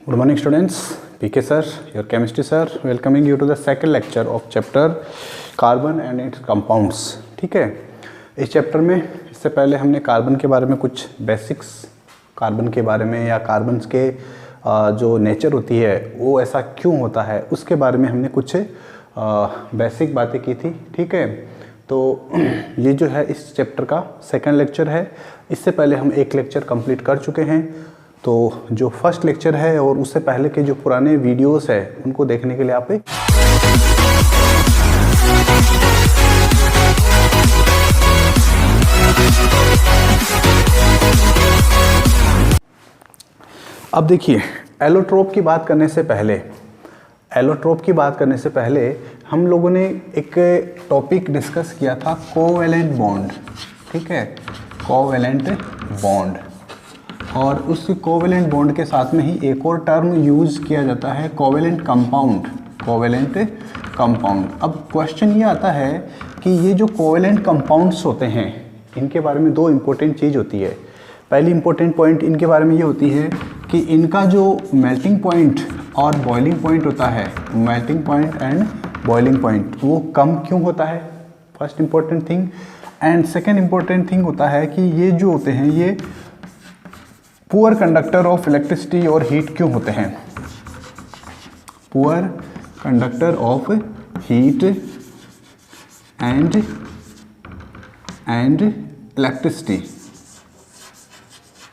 Good morning students, PK sir, your chemistry sir, welcoming you to the second lecture of chapter carbon and its compounds। ठीक है, इस chapter में इससे पहले हमने कार्बन के बारे में कुछ बेसिक्स, कार्बन के बारे में या कार्बन के जो नेचर होती है वो ऐसा क्यों होता है उसके बारे में हमने कुछ बेसिक बातें की थी। ठीक है, तो ये जो है इस चैप्टर का सेकंड लेक्चर है। इससे पहले हम एक लेक्चर कंप्लीट कर चुके हैं, तो जो फर्स्ट लेक्चर है और उससे पहले के जो पुराने वीडियोस है उनको देखने के लिए आप अब देखिए, एलोट्रोप की बात करने से पहले हम लोगों ने एक टॉपिक डिस्कस किया था, कोवेलेंट बॉन्ड। ठीक है, कोवेलेंट बॉन्ड, और उस कोवेलेंट बॉन्ड के साथ में ही एक और टर्म यूज़ किया जाता है, कोवेलेंट कंपाउंड। Covalent compound. अब क्वेश्चन ये आता है कि ये जो कोवेलेंट कंपाउंड्स होते हैं इनके बारे में दो इम्पोर्टेंट चीज़ होती है। पहली इम्पोर्टेंट पॉइंट इनके बारे में ये होती है कि इनका जो मेल्टिंग पॉइंट और बॉइलिंग पॉइंट होता है, melting point and boiling point, वो कम क्यों होता है, first important thing. And second important thing होता है कि ये जो होते हैं ये पुअर कंडक्टर ऑफ इलेक्ट्रिसिटी और हीट क्यों होते हैं, poor conductor of heat and electricity,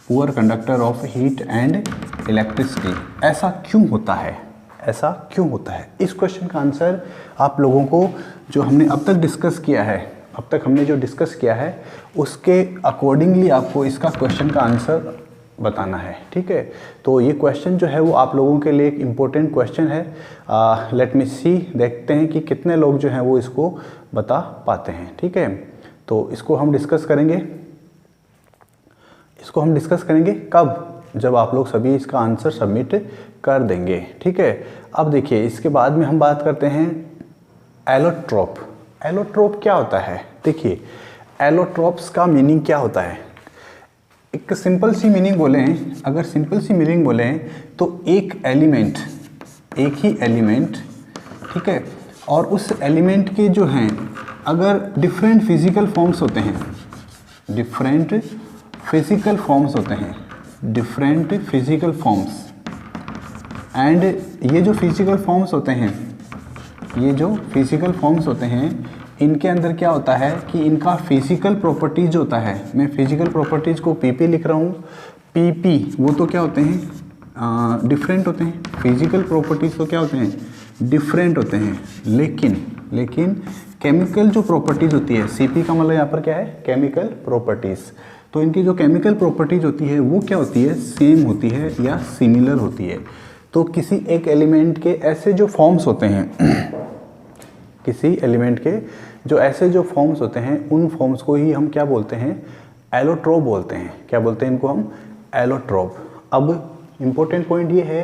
poor conductor of heat and electricity, ऐसा क्यों होता है, ऐसा क्यों होता है। इस क्वेश्चन का आंसर आप लोगों को जो हमने अब तक डिस्कस किया है उसके अकॉर्डिंगली आपको इसका क्वेश्चन का आंसर बताना है। ठीक है, तो ये क्वेश्चन जो है वो आप लोगों के लिए एक इम्पोर्टेंट क्वेश्चन है। लेट मी सी, देखते हैं कि कितने लोग जो हैं वो इसको बता पाते हैं। ठीक है, तो इसको हम डिस्कस करेंगे कब, जब आप लोग सभी इसका आंसर सबमिट कर देंगे। ठीक है, अब देखिए इसके बाद में हम बात करते हैं एलोट्रोप। एलोट्रोप क्या होता है, देखिए एलोट्रोप्स का मीनिंग क्या होता है। एक सिंपल सी मीनिंग बोलें तो एक ही एलिमेंट, ठीक है, और उस एलिमेंट के जो हैं अगर डिफरेंट फिजिकल फॉर्म्स होते हैं, एंड ये जो फिजिकल फॉर्म्स होते हैं इनके अंदर क्या होता है कि इनका फिजिकल प्रॉपर्टीज होता है। मैं फिजिकल प्रॉपर्टीज को पीपी लिख रहा हूँ, पीपी वो तो क्या होते हैं, डिफरेंट होते हैं। फिजिकल प्रॉपर्टीज तो क्या होते हैं, डिफरेंट होते हैं, लेकिन केमिकल जो प्रॉपर्टीज होती है, सीपी का मतलब यहाँ पर क्या है, केमिकल प्रॉपर्टीज। तो इनकी जो केमिकल प्रॉपर्टीज होती है वो क्या होती है, सेम होती है या सिमिलर होती है। तो किसी एक एलिमेंट के ऐसे जो फॉर्म्स होते हैं उन फॉर्म्स को ही हम क्या बोलते हैं, एलोट्रोप बोलते हैं। क्या बोलते हैं इनको हम, एलोट्रोप। अब इम्पोर्टेंट पॉइंट ये है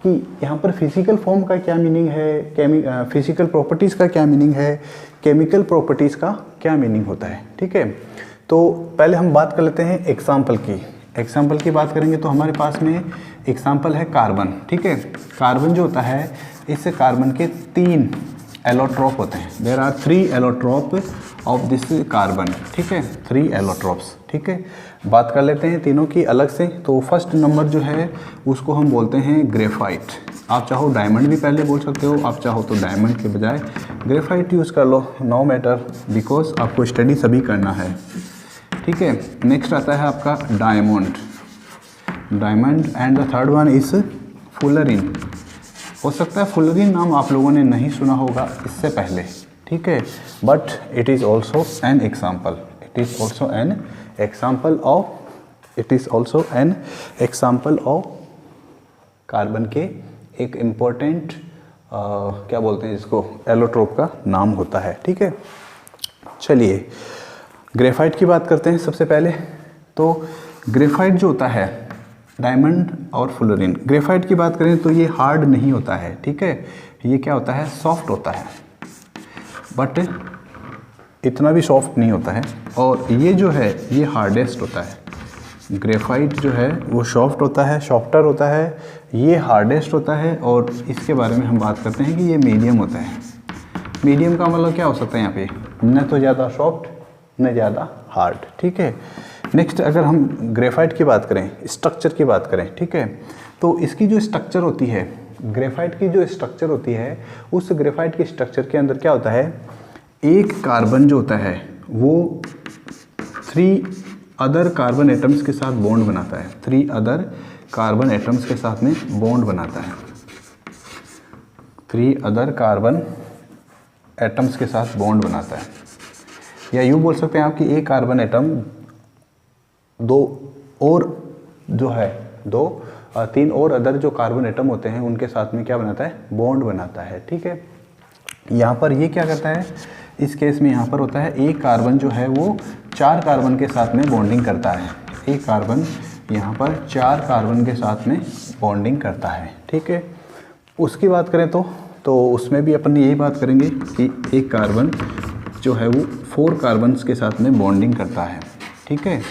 कि यहाँ पर फिजिकल फॉर्म का क्या मीनिंग है, फिजिकल प्रॉपर्टीज़ का क्या मीनिंग है, केमिकल प्रॉपर्टीज़ का क्या मीनिंग होता है। ठीक है, तो पहले हम बात कर लेते हैं एग्जाम्पल की बात करेंगे तो हमारे पास में एग्जाम्पल है कार्बन। ठीक है, कार्बन जो होता है, इस कार्बन के 3 एलोट्रोप होते हैं। There are 3 allotrope of this carbon. ठीक है, 3 एलोट्रोप्स। ठीक है, बात कर लेते हैं तीनों की अलग से। तो फर्स्ट नंबर जो है उसको हम बोलते हैं ग्रेफाइट। आप चाहो डायमंड भी पहले बोल सकते हो, आप चाहो तो डायमंड के बजाय ग्रेफाइट यूज़ कर लो, नो मैटर, बिकॉज आपको स्टडी सभी करना है। ठीक है, नेक्स्ट आता है आपका diamond, and the third one is fullerene. हो सकता है फुलरिन नाम आप लोगों ने नहीं सुना होगा इससे पहले। ठीक है, but it is also an example of carbon के एक इम्पोर्टेंट क्या बोलते हैं इसको, एलोट्रोप का नाम होता है। ठीक है, चलिए ग्रेफाइट की बात करते हैं सबसे पहले। तो ग्रेफाइट जो होता है, डायमंड और फुलरिन, ग्रेफाइट की बात करें तो ये हार्ड नहीं होता है। ठीक है, ये क्या होता है, सॉफ्ट होता है, बट इतना भी सॉफ्ट नहीं होता है। और ये जो है ये हार्डेस्ट होता है, ग्रेफाइट जो है वो सॉफ्ट होता है, सॉफ्टर होता है, ये हार्डेस्ट होता है, और इसके बारे में हम बात करते हैं कि ये मीडियम होता है। मीडियम का मतलब क्या हो सकता है यहाँ पे, न तो ज़्यादा सॉफ्ट न ज़्यादा हार्ड, ठीक है। नेक्स्ट अगर हम ग्रेफाइट की बात करें, स्ट्रक्चर की बात करें, ठीक है, तो इसकी जो स्ट्रक्चर होती है, ग्रेफाइट की जो स्ट्रक्चर होती है, उस ग्रेफाइट के स्ट्रक्चर के अंदर क्या होता है, एक कार्बन जो होता है वो 3 अदर कार्बन एटम्स के साथ बॉन्ड बनाता है, 3 अदर कार्बन एटम्स के साथ में बॉन्ड बनाता है, 3 अदर कार्बन एटम्स के साथ बॉन्ड बनाता है। या यूँ बोल सकते हैं आप कि एक कार्बन एटम 3 और अदर जो कार्बन एटम होते हैं उनके साथ में क्या बनाता है, बॉन्ड बनाता है, ठीक है। यहाँ पर ये क्या करता है, इस केस में यहाँ पर होता है एक कार्बन जो है वो 4 कार्बन के साथ में बॉन्डिंग करता है, एक कार्बन यहाँ पर 4 कार्बन के साथ में बॉन्डिंग करता है, ठीक है। उसकी बात करें तो उसमें भी अपन यही बात करेंगे कि एक कार्बन जो है वो 4 कार्बन्स के साथ में बॉन्डिंग करता है, ठीक है।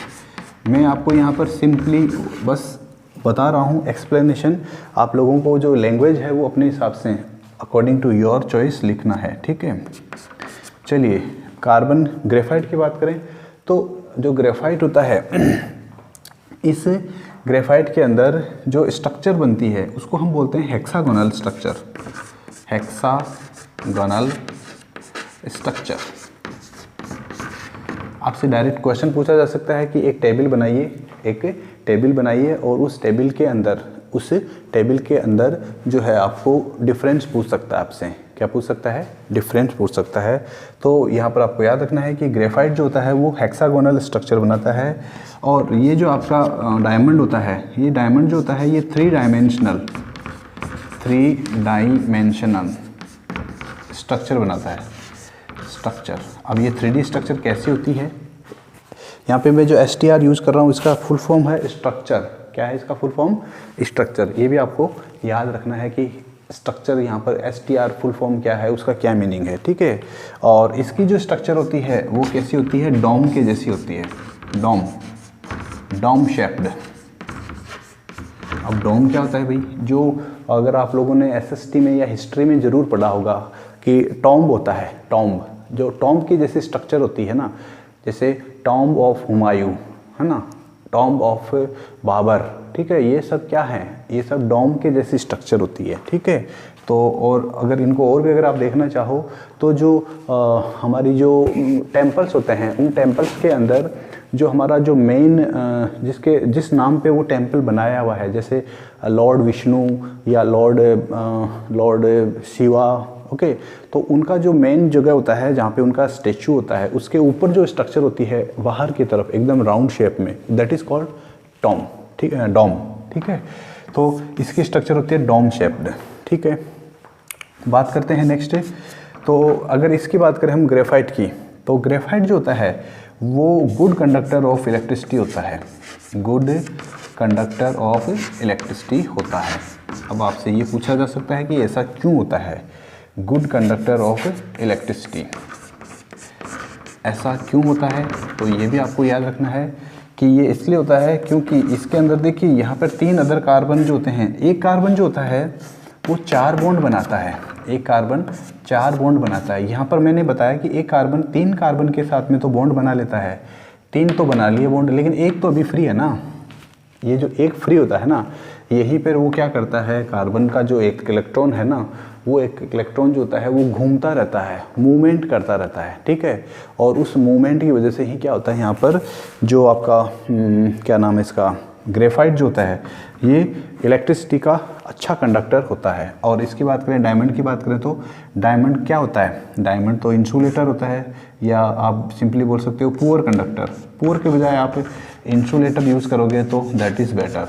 मैं आपको यहाँ पर सिंपली बस बता रहा हूँ एक्सप्लेनेशन, आप लोगों को जो लैंग्वेज है वो अपने हिसाब से अकॉर्डिंग टू योर चॉइस लिखना है, ठीक है। चलिए कार्बन ग्रेफाइट की बात करें तो जो ग्रेफाइट होता है, इस ग्रेफाइट के अंदर जो स्ट्रक्चर बनती है उसको हम बोलते हैं हेक्सागोनल स्ट्रक्चर, हेक्सागोनल स्ट्रक्चर। आपसे डायरेक्ट क्वेश्चन पूछा जा सकता है कि एक टेबल बनाइए और उस टेबल के अंदर जो है आपको डिफरेंस पूछ सकता है आपसे, क्या पूछ सकता है, डिफरेंस पूछ सकता है। तो यहाँ पर आपको याद रखना है कि ग्रेफाइट जो होता है वो हेक्सागोनल स्ट्रक्चर बनाता है, और ये जो आपका डायमंड होता है, ये डायमंड जो होता है ये 3 डायमेंशनल स्ट्रक्चर बनाता है, स्ट्रक्चर। अब ये 3D स्ट्रक्चर कैसी होती है, यहाँ पे मैं जो STR यूज़ कर रहा हूँ इसका फुल फॉर्म है स्ट्रक्चर। क्या है इसका फुल फॉर्म, स्ट्रक्चर। ये भी आपको याद रखना है कि स्ट्रक्चर यहाँ पर STR फुल फॉर्म क्या है, उसका क्या मीनिंग है, ठीक है। और इसकी जो स्ट्रक्चर होती है वो कैसी होती है, डोम के जैसी होती है, डोम शेप्ड। अब डोम क्या होता है भाई, जो अगर आप लोगों ने SST में या हिस्ट्री में ज़रूर पढ़ा होगा कि टॉम्ब होता है, टॉम्ब, जो टॉम्ब की जैसे स्ट्रक्चर होती है ना, जैसे टॉम्ब ऑफ हुमायूं है ना, टॉम्ब ऑफ बाबर, ठीक है, ये सब क्या है, ये सब डोम के जैसी स्ट्रक्चर होती है, ठीक है। तो और अगर इनको और भी अगर आप देखना चाहो तो जो हमारी जो टेम्पल्स होते हैं, उन टेम्पल्स के अंदर जो हमारा जो मेन जिस नाम पे वो टेम्पल बनाया हुआ है, जैसे लॉर्ड विष्णु या लॉर्ड शिवा, ओके, तो उनका जो मेन जगह होता है जहाँ पे उनका स्टेचू होता है, उसके ऊपर जो स्ट्रक्चर होती है बाहर की तरफ एकदम राउंड शेप में, दैट इज़ कॉल्ड टॉम, ठीक है, डोम, ठीक है। तो इसकी स्ट्रक्चर होती है डोम शेप्ड, ठीक है। बात करते हैं नेक्स्ट। तो अगर इसकी बात करें हम ग्रेफाइट की, तो ग्रेफाइट जो होता है वो गुड कंडक्टर ऑफ इलेक्ट्रिसिटी होता है, गुड कंडक्टर ऑफ इलेक्ट्रिसिटी होता है। अब आपसे ये पूछा जा सकता है कि ऐसा क्यों होता है, गुड कंडक्टर ऑफ इलेक्ट्रिसिटी ऐसा क्यों होता है, तो ये भी आपको याद रखना है कि ये इसलिए होता है क्योंकि इसके अंदर देखिए यहाँ पर 3 अदर कार्बन जो होते हैं, एक कार्बन जो होता है वो 4 बॉन्ड बनाता है, एक कार्बन 4 बॉन्ड बनाता है। यहाँ पर मैंने बताया कि एक कार्बन 3 कार्बन के साथ में तो बॉन्ड बना लेता है, 3 तो बना लिए बॉन्ड, लेकिन एक तो अभी फ्री है ना, ये जो एक फ्री होता है ना, यहीं पर वो क्या करता है, कार्बन का जो एक इलेक्ट्रॉन है ना, वो एक इलेक्ट्रॉन जो होता है वो घूमता रहता है, मूवमेंट करता रहता है, ठीक है। और उस मूवमेंट की वजह से ही क्या होता है, यहाँ पर जो आपका क्या नाम है इसका, ग्रेफाइट जो होता है ये इलेक्ट्रिसिटी का अच्छा कंडक्टर होता है। और इसकी बात करें, डायमंड की बात करें तो डायमंड क्या होता है, डायमंड तो इंसुलेटर होता है, या आप सिंपली बोल सकते हो पुअर कंडक्टर। पुअर के बजाय आप इंसुलेटर यूज़ करोगे तो दैट इज़ बेटर।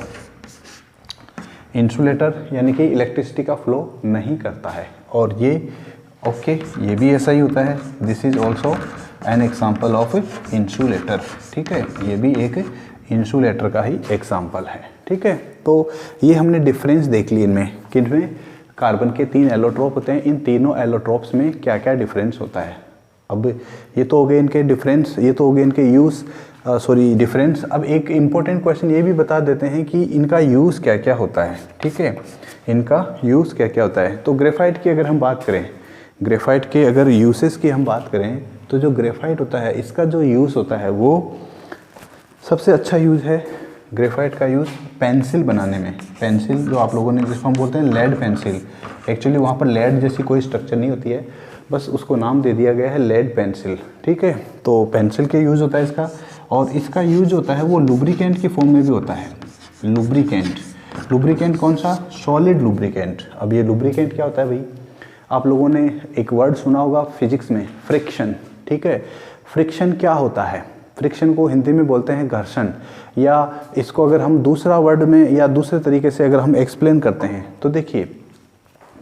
इंसुलेटर यानी कि इलेक्ट्रिसिटी का फ्लो नहीं करता है, और ये ओके ये भी ऐसा ही होता है, this is also an example of insulator, ठीक है, ये भी एक इंसुलेटर का ही एग्जाम्पल है, ठीक है। तो ये हमने डिफरेंस देख ली इनमें, किनमें, कार्बन के 3 एलोट्रोप होते हैं, इन तीनों एलोट्रोप्स में क्या क्या डिफरेंस होता है। अब ये तो हो गए इनके डिफरेंस, ये तो हो गए इनके यूज़। Sorry difference. अब एक इम्पोर्टेंट क्वेश्चन ये भी बता देते हैं कि इनका यूज़ क्या क्या होता है, ठीक है, इनका यूज़ क्या क्या होता है। तो ग्रेफाइट की अगर हम बात करें, ग्रेफाइट के अगर यूसेस की हम बात करें, तो जो ग्रेफाइट होता है इसका जो यूज़ होता है वो सबसे अच्छा यूज़ है ग्रेफाइट का यूज़ पेंसिल बनाने में। पेंसिल जो आप लोगों ने, जिसको हम बोलते हैं लेड पेंसिल, एक्चुअली वहाँ पर लेड जैसी कोई स्ट्रक्चर नहीं होती है, बस उसको नाम दे दिया गया है लेड पेंसिल, ठीक है। तो पेंसिल के यूज़ होता है इसका, और इसका यूज होता है वो लुब्रिकेंट की फॉर्म में भी होता है। लुब्रिकेंट, लुब्रिकेंट कौन सा? Solid lubricant. अब ये लुब्रिकेंट क्या होता है भाई? आप लोगों ने एक वर्ड सुना होगा फिजिक्स में, फ्रिक्शन, ठीक है। फ्रिक्शन क्या होता है? फ्रिक्शन को हिंदी में बोलते हैं घर्षण, या इसको अगर हम दूसरा वर्ड में या दूसरे तरीके से अगर हम एक्सप्लेन करते हैं तो देखिए,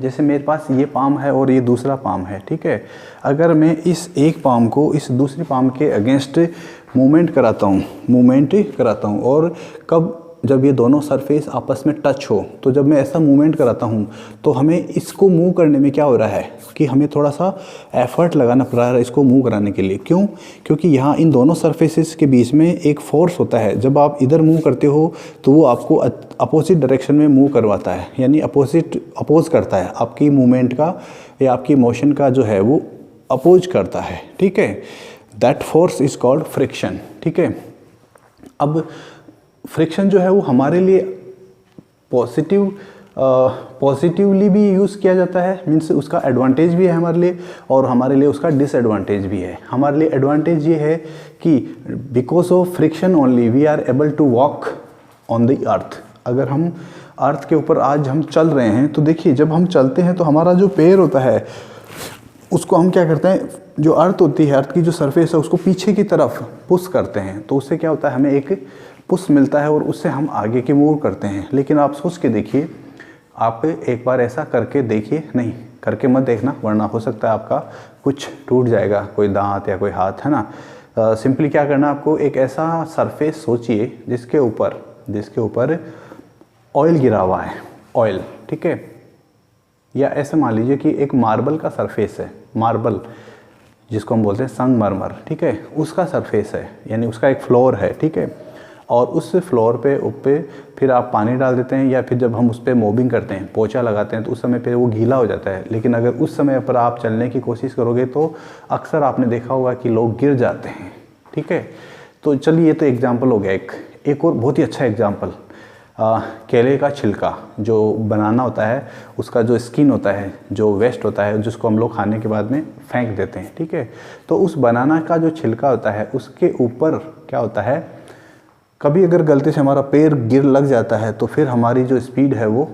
जैसे मेरे पास ये पाम है और ये दूसरा पाम है, ठीक है। अगर मैं इस एक पाम को इस दूसरी पाम के अगेंस्ट मूवमेंट कराता हूँ और कब जब ये दोनों सरफेस आपस में टच हो, तो जब मैं ऐसा मूवमेंट कराता हूँ तो हमें इसको मूव करने में क्या हो रहा है कि हमें थोड़ा सा एफर्ट लगाना पड़ रहा है इसको मूव कराने के लिए। क्यों? क्योंकि यहाँ इन दोनों सरफेसेस के बीच में एक फोर्स होता है। जब आप इधर मूव करते हो तो वो आपको अपोजिट डायरेक्शन में मूव करवाता है, यानी अपोज करता है आपकी मूवमेंट का या आपकी मोशन का जो है वो अपोज करता है, ठीक है। That force is called friction, ठीक है। अब फ्रिक्शन जो है वो हमारे लिए पॉजिटिवली भी यूज़ किया जाता है, मीन्स उसका एडवांटेज भी है हमारे लिए, और हमारे लिए उसका डिसएडवांटेज भी है। हमारे लिए एडवांटेज ये है कि because of friction only we are able to walk on the earth. अगर हम अर्थ के ऊपर आज हम चल रहे हैं तो देखिए, जब हम चलते हैं तो हमारा जो पैर होता है उसको हम क्या करते हैं, जो अर्थ होती है, अर्थ की जो सरफेस है उसको पीछे की तरफ पुश करते हैं, तो उससे क्या होता है, हमें एक पुश मिलता है और उससे हम आगे की मूव करते हैं। लेकिन आप सोच के देखिए, आप एक बार ऐसा करके देखिए, नहीं करके मत देखना वरना हो सकता है आपका कुछ टूट जाएगा, कोई दांत या कोई हाथ, है ना। सिंपली क्या करना, आपको एक ऐसा सरफेस सोचिए जिसके ऊपर ऑयल गिरा हुआ है, ऑयल, ठीक है। या ऐसे मान लीजिए कि एक मार्बल का सरफेस है, मार्बल जिसको हम बोलते हैं संगमरमर, ठीक है, उसका सरफेस है, यानी उसका एक फ्लोर है, ठीक है। और उस फ्लोर पे फिर आप पानी डाल देते हैं, या फिर जब हम उस पर मोबिंग करते हैं, पोछा लगाते हैं, तो उस समय फिर वो गीला हो जाता है। लेकिन अगर उस समय पर आप चलने की कोशिश करोगे तो अक्सर आपने देखा होगा कि लोग गिर जाते हैं, ठीक है। तो चलिए, ये तो एग्जाम्पल हो गया। एक और बहुत ही अच्छा एग्जाम्पल, केले का छिलका, जो बनाना होता है, उसका जो स्किन होता है, जो वेस्ट होता है, जिसको हम लोग खाने के बाद में फेंक देते हैं, ठीक है। तो उस बनाना का जो छिलका होता है उसके ऊपर क्या होता है, कभी अगर गलती से हमारा पैर गिर लग जाता है तो फिर हमारी जो स्पीड है वो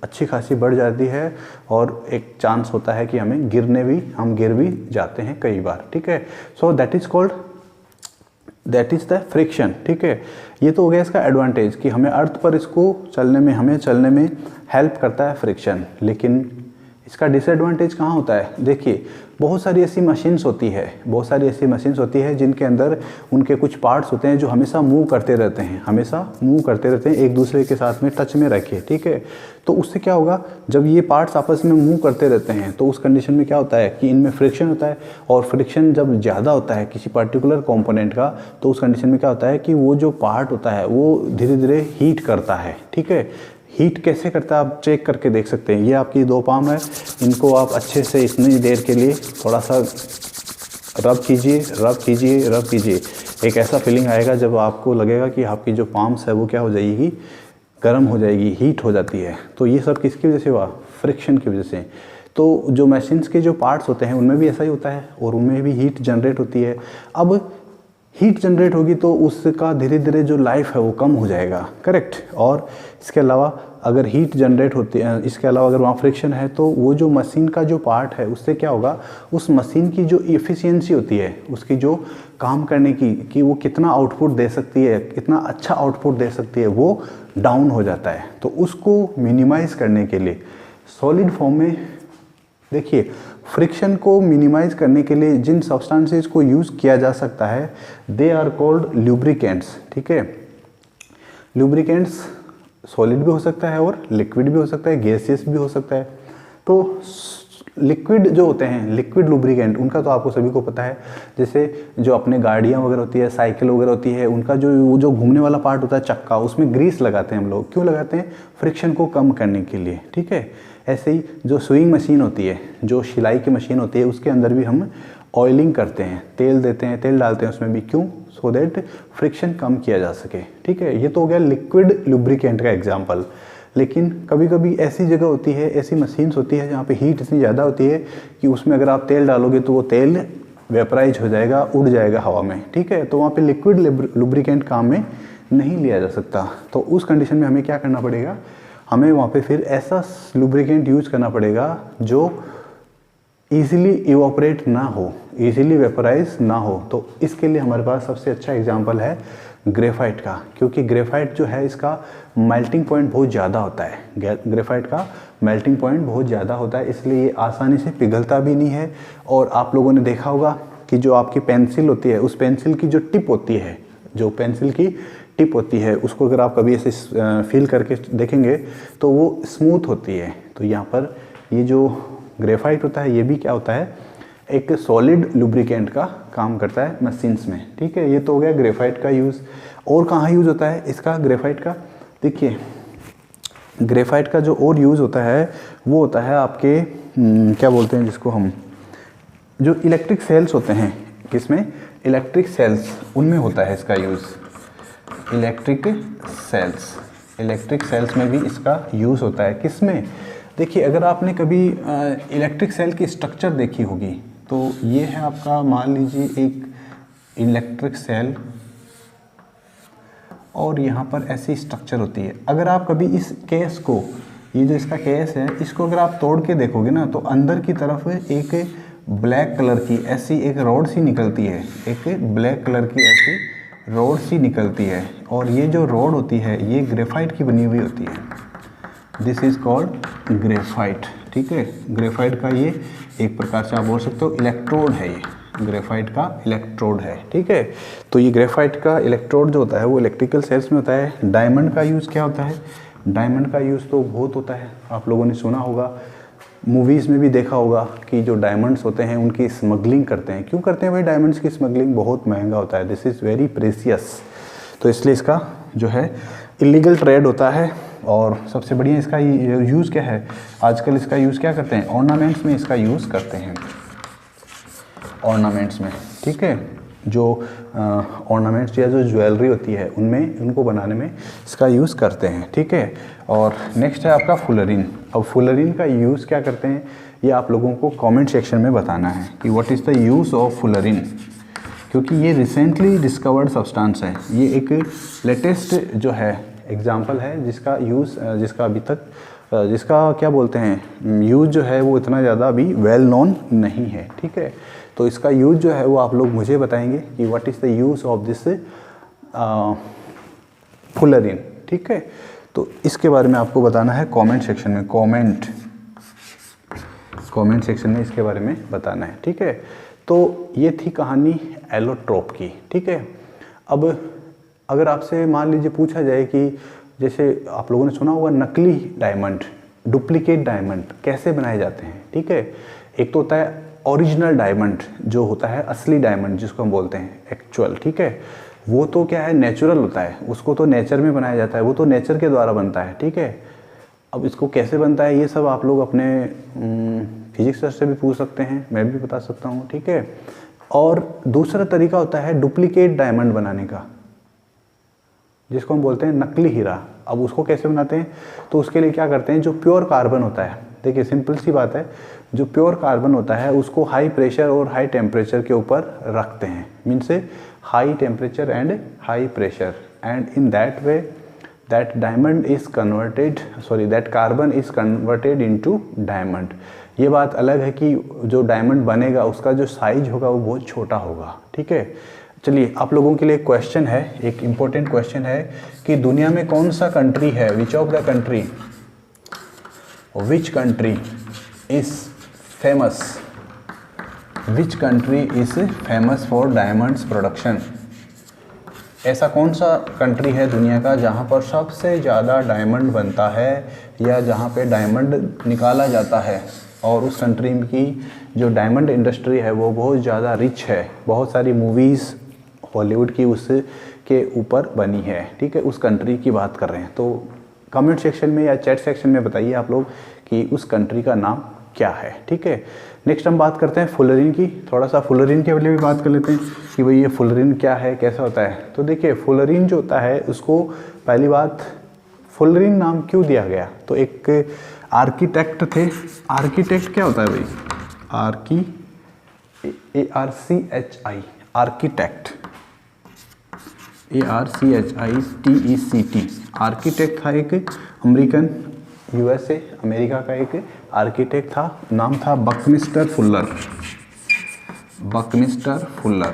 अच्छी खासी बढ़ जाती है, और एक चांस होता है कि हम गिर भी जाते हैं कई बार, ठीक है। So that is the friction, ठीक है। ये तो हो गया इसका एडवांटेज कि हमें अर्थ पर इसको चलने में हेल्प करता है फ्रिक्शन। लेकिन इसका डिसएडवांटेज कहाँ होता है? देखिए, बहुत सारी ऐसी मशीन्स होती है जिनके अंदर उनके कुछ पार्ट्स होते हैं जो हमेशा मूव करते रहते हैं एक दूसरे के साथ में टच में रखे, ठीक है। तो उससे क्या होगा, जब ये पार्ट्स आपस में मूव करते रहते हैं तो उस कंडीशन में क्या होता है कि इनमें फ्रिक्शन होता है, और फ्रिक्शन जब ज़्यादा होता है किसी पर्टिकुलर कंपोनेंट का, तो उस कंडीशन में क्या होता है कि वो जो पार्ट होता है वो धीरे धीरे हीट करता है, ठीक है। हीट कैसे करता है आप चेक करके देख सकते हैं। ये आपकी 2 पाम है, इनको आप अच्छे से इतनी देर के लिए थोड़ा सा रब कीजिए। एक ऐसा फीलिंग आएगा जब आपको लगेगा कि आपकी जो पाम्स है वो क्या हो जाएगी, गर्म हो जाएगी, हीट हो जाती है। तो ये सब किसकी वजह से हुआ? फ्रिक्शन की वजह से। तो जो मशीन्स के जो पार्ट्स होते हैं उनमें भी ऐसा ही होता है, और उनमें भी हीट जनरेट होती है। अब हीट जनरेट होगी तो उसका धीरे धीरे जो लाइफ है वो कम हो जाएगा, करेक्ट। और इसके अलावा अगर हीट जनरेट होती है, इसके अलावा अगर वहाँ फ्रिक्शन है तो वो जो मशीन का जो पार्ट है उससे क्या होगा, उस मशीन की जो एफिशिएंसी होती है, उसकी जो काम करने की कि वो कितना आउटपुट दे सकती है, कितना अच्छा आउटपुट दे सकती है, वो डाउन हो जाता है। तो उसको मिनिमाइज़ करने के लिए सॉलिड फॉर्म में, देखिए, फ्रिक्शन को मिनिमाइज करने के लिए जिन सब्सटेंसेस को यूज़ किया जा सकता है दे आर कॉल्ड ल्यूब्रिकेंट्स, ठीक है। ल्यूब्रिकेंट्स सॉलिड भी हो सकता है और लिक्विड भी हो सकता है, गैसियस भी हो सकता है। तो लिक्विड जो होते हैं, लिक्विड लुब्रिकेंट, उनका तो आपको सभी को पता है, जैसे जो अपने गाड़ियाँ वगैरह होती है, साइकिल वगैरह होती है, उनका जो घूमने वाला पार्ट होता है चक्का, उसमें ग्रीस लगाते हैं हम लोग। क्यों लगाते हैं? फ्रिक्शन को कम करने के लिए, ठीक है। ऐसे ही जो सुइंग मशीन होती है, जो सिलाई की मशीन होती है, उसके अंदर भी हम ऑयलिंग करते हैं, तेल देते हैं, तेल डालते हैं उसमें भी। क्यों? सो दैट फ्रिक्शन कम किया जा सके, ठीक है। ये तो हो गया लिक्विड लुब्रिकेंट का एग्जाम्पल। लेकिन कभी कभी ऐसी जगह होती है, ऐसी मशीन्स होती है जहाँ पे हीट इतनी ज़्यादा होती है कि उसमें अगर आप तेल डालोगे तो वो तेल वेपराइज हो जाएगा, उड़ जाएगा हवा में, ठीक है। तो वहाँ पे लिक्विड लुब्रिकेंट काम में नहीं लिया जा सकता। तो उस कंडीशन में हमें क्या करना पड़ेगा? हमें वहाँ पे फिर ऐसा लुब्रिकेंट यूज करना पड़ेगा जो ईजिली इवोपरेट ना हो, ईजिली वेपराइज ना हो। तो इसके लिए हमारे पास सबसे अच्छा एग्जाम्पल है ग्रेफाइट का, क्योंकि ग्रेफाइट जो है इसका मेल्टिंग पॉइंट बहुत ज़्यादा होता है। ग्रेफाइट का मेल्टिंग पॉइंट बहुत ज़्यादा होता है, इसलिए ये आसानी से पिघलता भी नहीं है। और आप लोगों ने देखा होगा कि जो आपकी पेंसिल होती है, उस पेंसिल की जो टिप होती है, जो पेंसिल की टिप होती है, उसको अगर आप कभी ऐसे फील करके देखेंगे तो वो स्मूथ होती है। तो यहाँ पर ये जो ग्रेफाइट होता है, ये भी क्या होता है? एक सॉलिड लुब्रिकेंट का काम करता है मशीन्स में, ठीक है। ये तो हो गया ग्रेफाइट का यूज़। और कहाँ यूज़ होता है इसका, ग्रेफाइट का? देखिए, ग्रेफाइट का जो और यूज़ होता है वो होता है आपके क्या बोलते हैं जिसको हम, जो इलेक्ट्रिक सेल्स होते हैं, किसमें? इलेक्ट्रिक सेल्स, उनमें होता है इसका यूज़। इलेक्ट्रिक सेल्स में भी इसका यूज़ होता है। किसमें? देखिए, अगर आपने कभी इलेक्ट्रिक सेल की स्ट्रक्चर देखी होगी तो ये है आपका, मान लीजिए एक इलेक्ट्रिक सेल, और यहाँ पर ऐसी स्ट्रक्चर होती है। अगर आप कभी इस केस को, ये जो इसका केस है, इसको अगर आप तोड़ के देखोगे ना, तो अंदर की तरफ एक ब्लैक कलर की ऐसी एक रॉड सी निकलती है, एक ब्लैक कलर की ऐसी रॉड सी निकलती है। और ये जो रॉड होती है ये ग्रेफाइट की बनी हुई होती है। दिस इज़ कॉल्ड ग्रेफाइट, ठीक है। ग्रेफाइट का ये एक प्रकार से आप बोल सकते हो इलेक्ट्रोड है, ये ग्रेफाइट का इलेक्ट्रोड है, ठीक है। तो ये ग्रेफाइट का इलेक्ट्रोड जो होता है वो इलेक्ट्रिकल सेल्स में होता है। डायमंड का यूज़ क्या होता है? डायमंड का यूज़ तो बहुत होता है, आप लोगों ने सुना होगा, मूवीज़ में भी देखा होगा कि जो डायमंड्स होते हैं उनकी स्मगलिंग करते हैं। क्यों करते हैं भाई डायमंड्स की स्मगलिंग? बहुत महंगा होता है, दिस इज़ वेरी प्रेशियस। तो इसलिए इसका जो है इलीगल ट्रेड होता है। और सबसे बढ़िया इसका यूज़ क्या है? आजकल इसका यूज़ क्या करते हैं? ऑर्नामेंट्स में इसका यूज़ करते हैं, ऑर्नामेंट्स में, ठीक है। जो ऑर्नामेंट्स या जो ज्वेलरी होती है उनमें, उनको बनाने में इसका यूज़ करते हैं, ठीक है। और नेक्स्ट है आपका फुलरिन। अब फुलरिन का यूज़ क्या करते हैं ये आप लोगों को कमेंट सेक्शन में बताना है कि what is the use of fullerene, क्योंकि ये रिसेंटली डिस्कवर्ड सब्सटेंस है। ये एक लेटेस्ट जो है एग्जाम्पल है जिसका यूज़, जिसका अभी तक जिसका क्या बोलते हैं यूज़ जो है वो इतना ज़्यादा अभी वेल नोन नहीं है, ठीक है। तो इसका यूज़ जो है वो आप लोग मुझे बताएंगे कि what is the use of this fullerene, ठीक है। तो इसके बारे में आपको बताना है कमेंट सेक्शन में, कमेंट सेक्शन में इसके बारे में बताना है, ठीक है। तो ये थी कहानी एलोट्रोप की, ठीक है। अब अगर आपसे मान लीजिए पूछा जाए कि जैसे आप लोगों ने सुना होगा नकली डायमंड, डुप्लीकेट डायमंड कैसे बनाए जाते हैं, ठीक है। एक तो होता है ओरिजिनल डायमंड, जो होता है असली डायमंड जिसको हम बोलते हैं एक्चुअल, ठीक है। वो तो क्या है, नेचुरल होता है, उसको तो नेचर में बनाया जाता है, वो तो नेचर के द्वारा बनता है, ठीक है। अब इसको कैसे बनता है ये सब आप लोग अपने फिजिक्स सर से भी पूछ सकते हैं, मैं भी बता सकता हूँ, ठीक है। और दूसरा तरीका होता है डुप्लीकेट डायमंड बनाने का, जिसको हम बोलते हैं नकली हीरा। अब उसको कैसे बनाते हैं? तो उसके लिए क्या करते हैं, जो प्योर कार्बन होता है, देखिए सिंपल सी बात है, जो प्योर कार्बन होता है उसको हाई प्रेशर और हाई टेम्परेचर के ऊपर रखते हैं, means high temperature and high pressure, and in that way that diamond is converted, sorry that carbon is converted into diamond. ये बात अलग है कि जो डायमंड बनेगा उसका जो साइज होगा वो बहुत छोटा होगा, ठीक है। चलिए आप लोगों के लिए एक क्वेश्चन है, एक इम्पोर्टेंट क्वेश्चन है कि दुनिया में कौन सा कंट्री है, which of the country, which country is famous, which country is famous for diamonds production. ऐसा कौन सा कंट्री है दुनिया का जहाँ पर सबसे ज़्यादा डायमंड बनता है या जहाँ पे डायमंड निकाला जाता है, और उस कंट्री की जो डायमंड इंडस्ट्री है वो बहुत ज़्यादा रिच है, बहुत सारी मूवीज़ हॉलीवुड की उसके ऊपर बनी है, ठीक है, उस कंट्री की बात कर रहे हैं। तो कमेंट सेक्शन में या चैट सेक्शन में बताइए आप लोग कि उस कंट्री का नाम क्या है, ठीक है। नेक्स्ट हम बात करते हैं फुलरिन की, थोड़ा सा फुलरिन के बारे में भी बात कर लेते हैं कि भाई ये फुलरिन क्या है, कैसा होता है। तो देखिए फुलरिन जो होता है उसको पहली बात फुलरिन नाम क्यों दिया गया, तो एक आर्किटेक्ट थे। आर्किटेक्ट क्या होता है भाई, ARCHI आर्किटेक्ट, ARCHITECT आर्किटेक्ट था, एक अमेरिकन USA अमेरिका का एक आर्किटेक्ट था, नाम था बकमिस्टर फुलर। बकमिस्टर फुलर,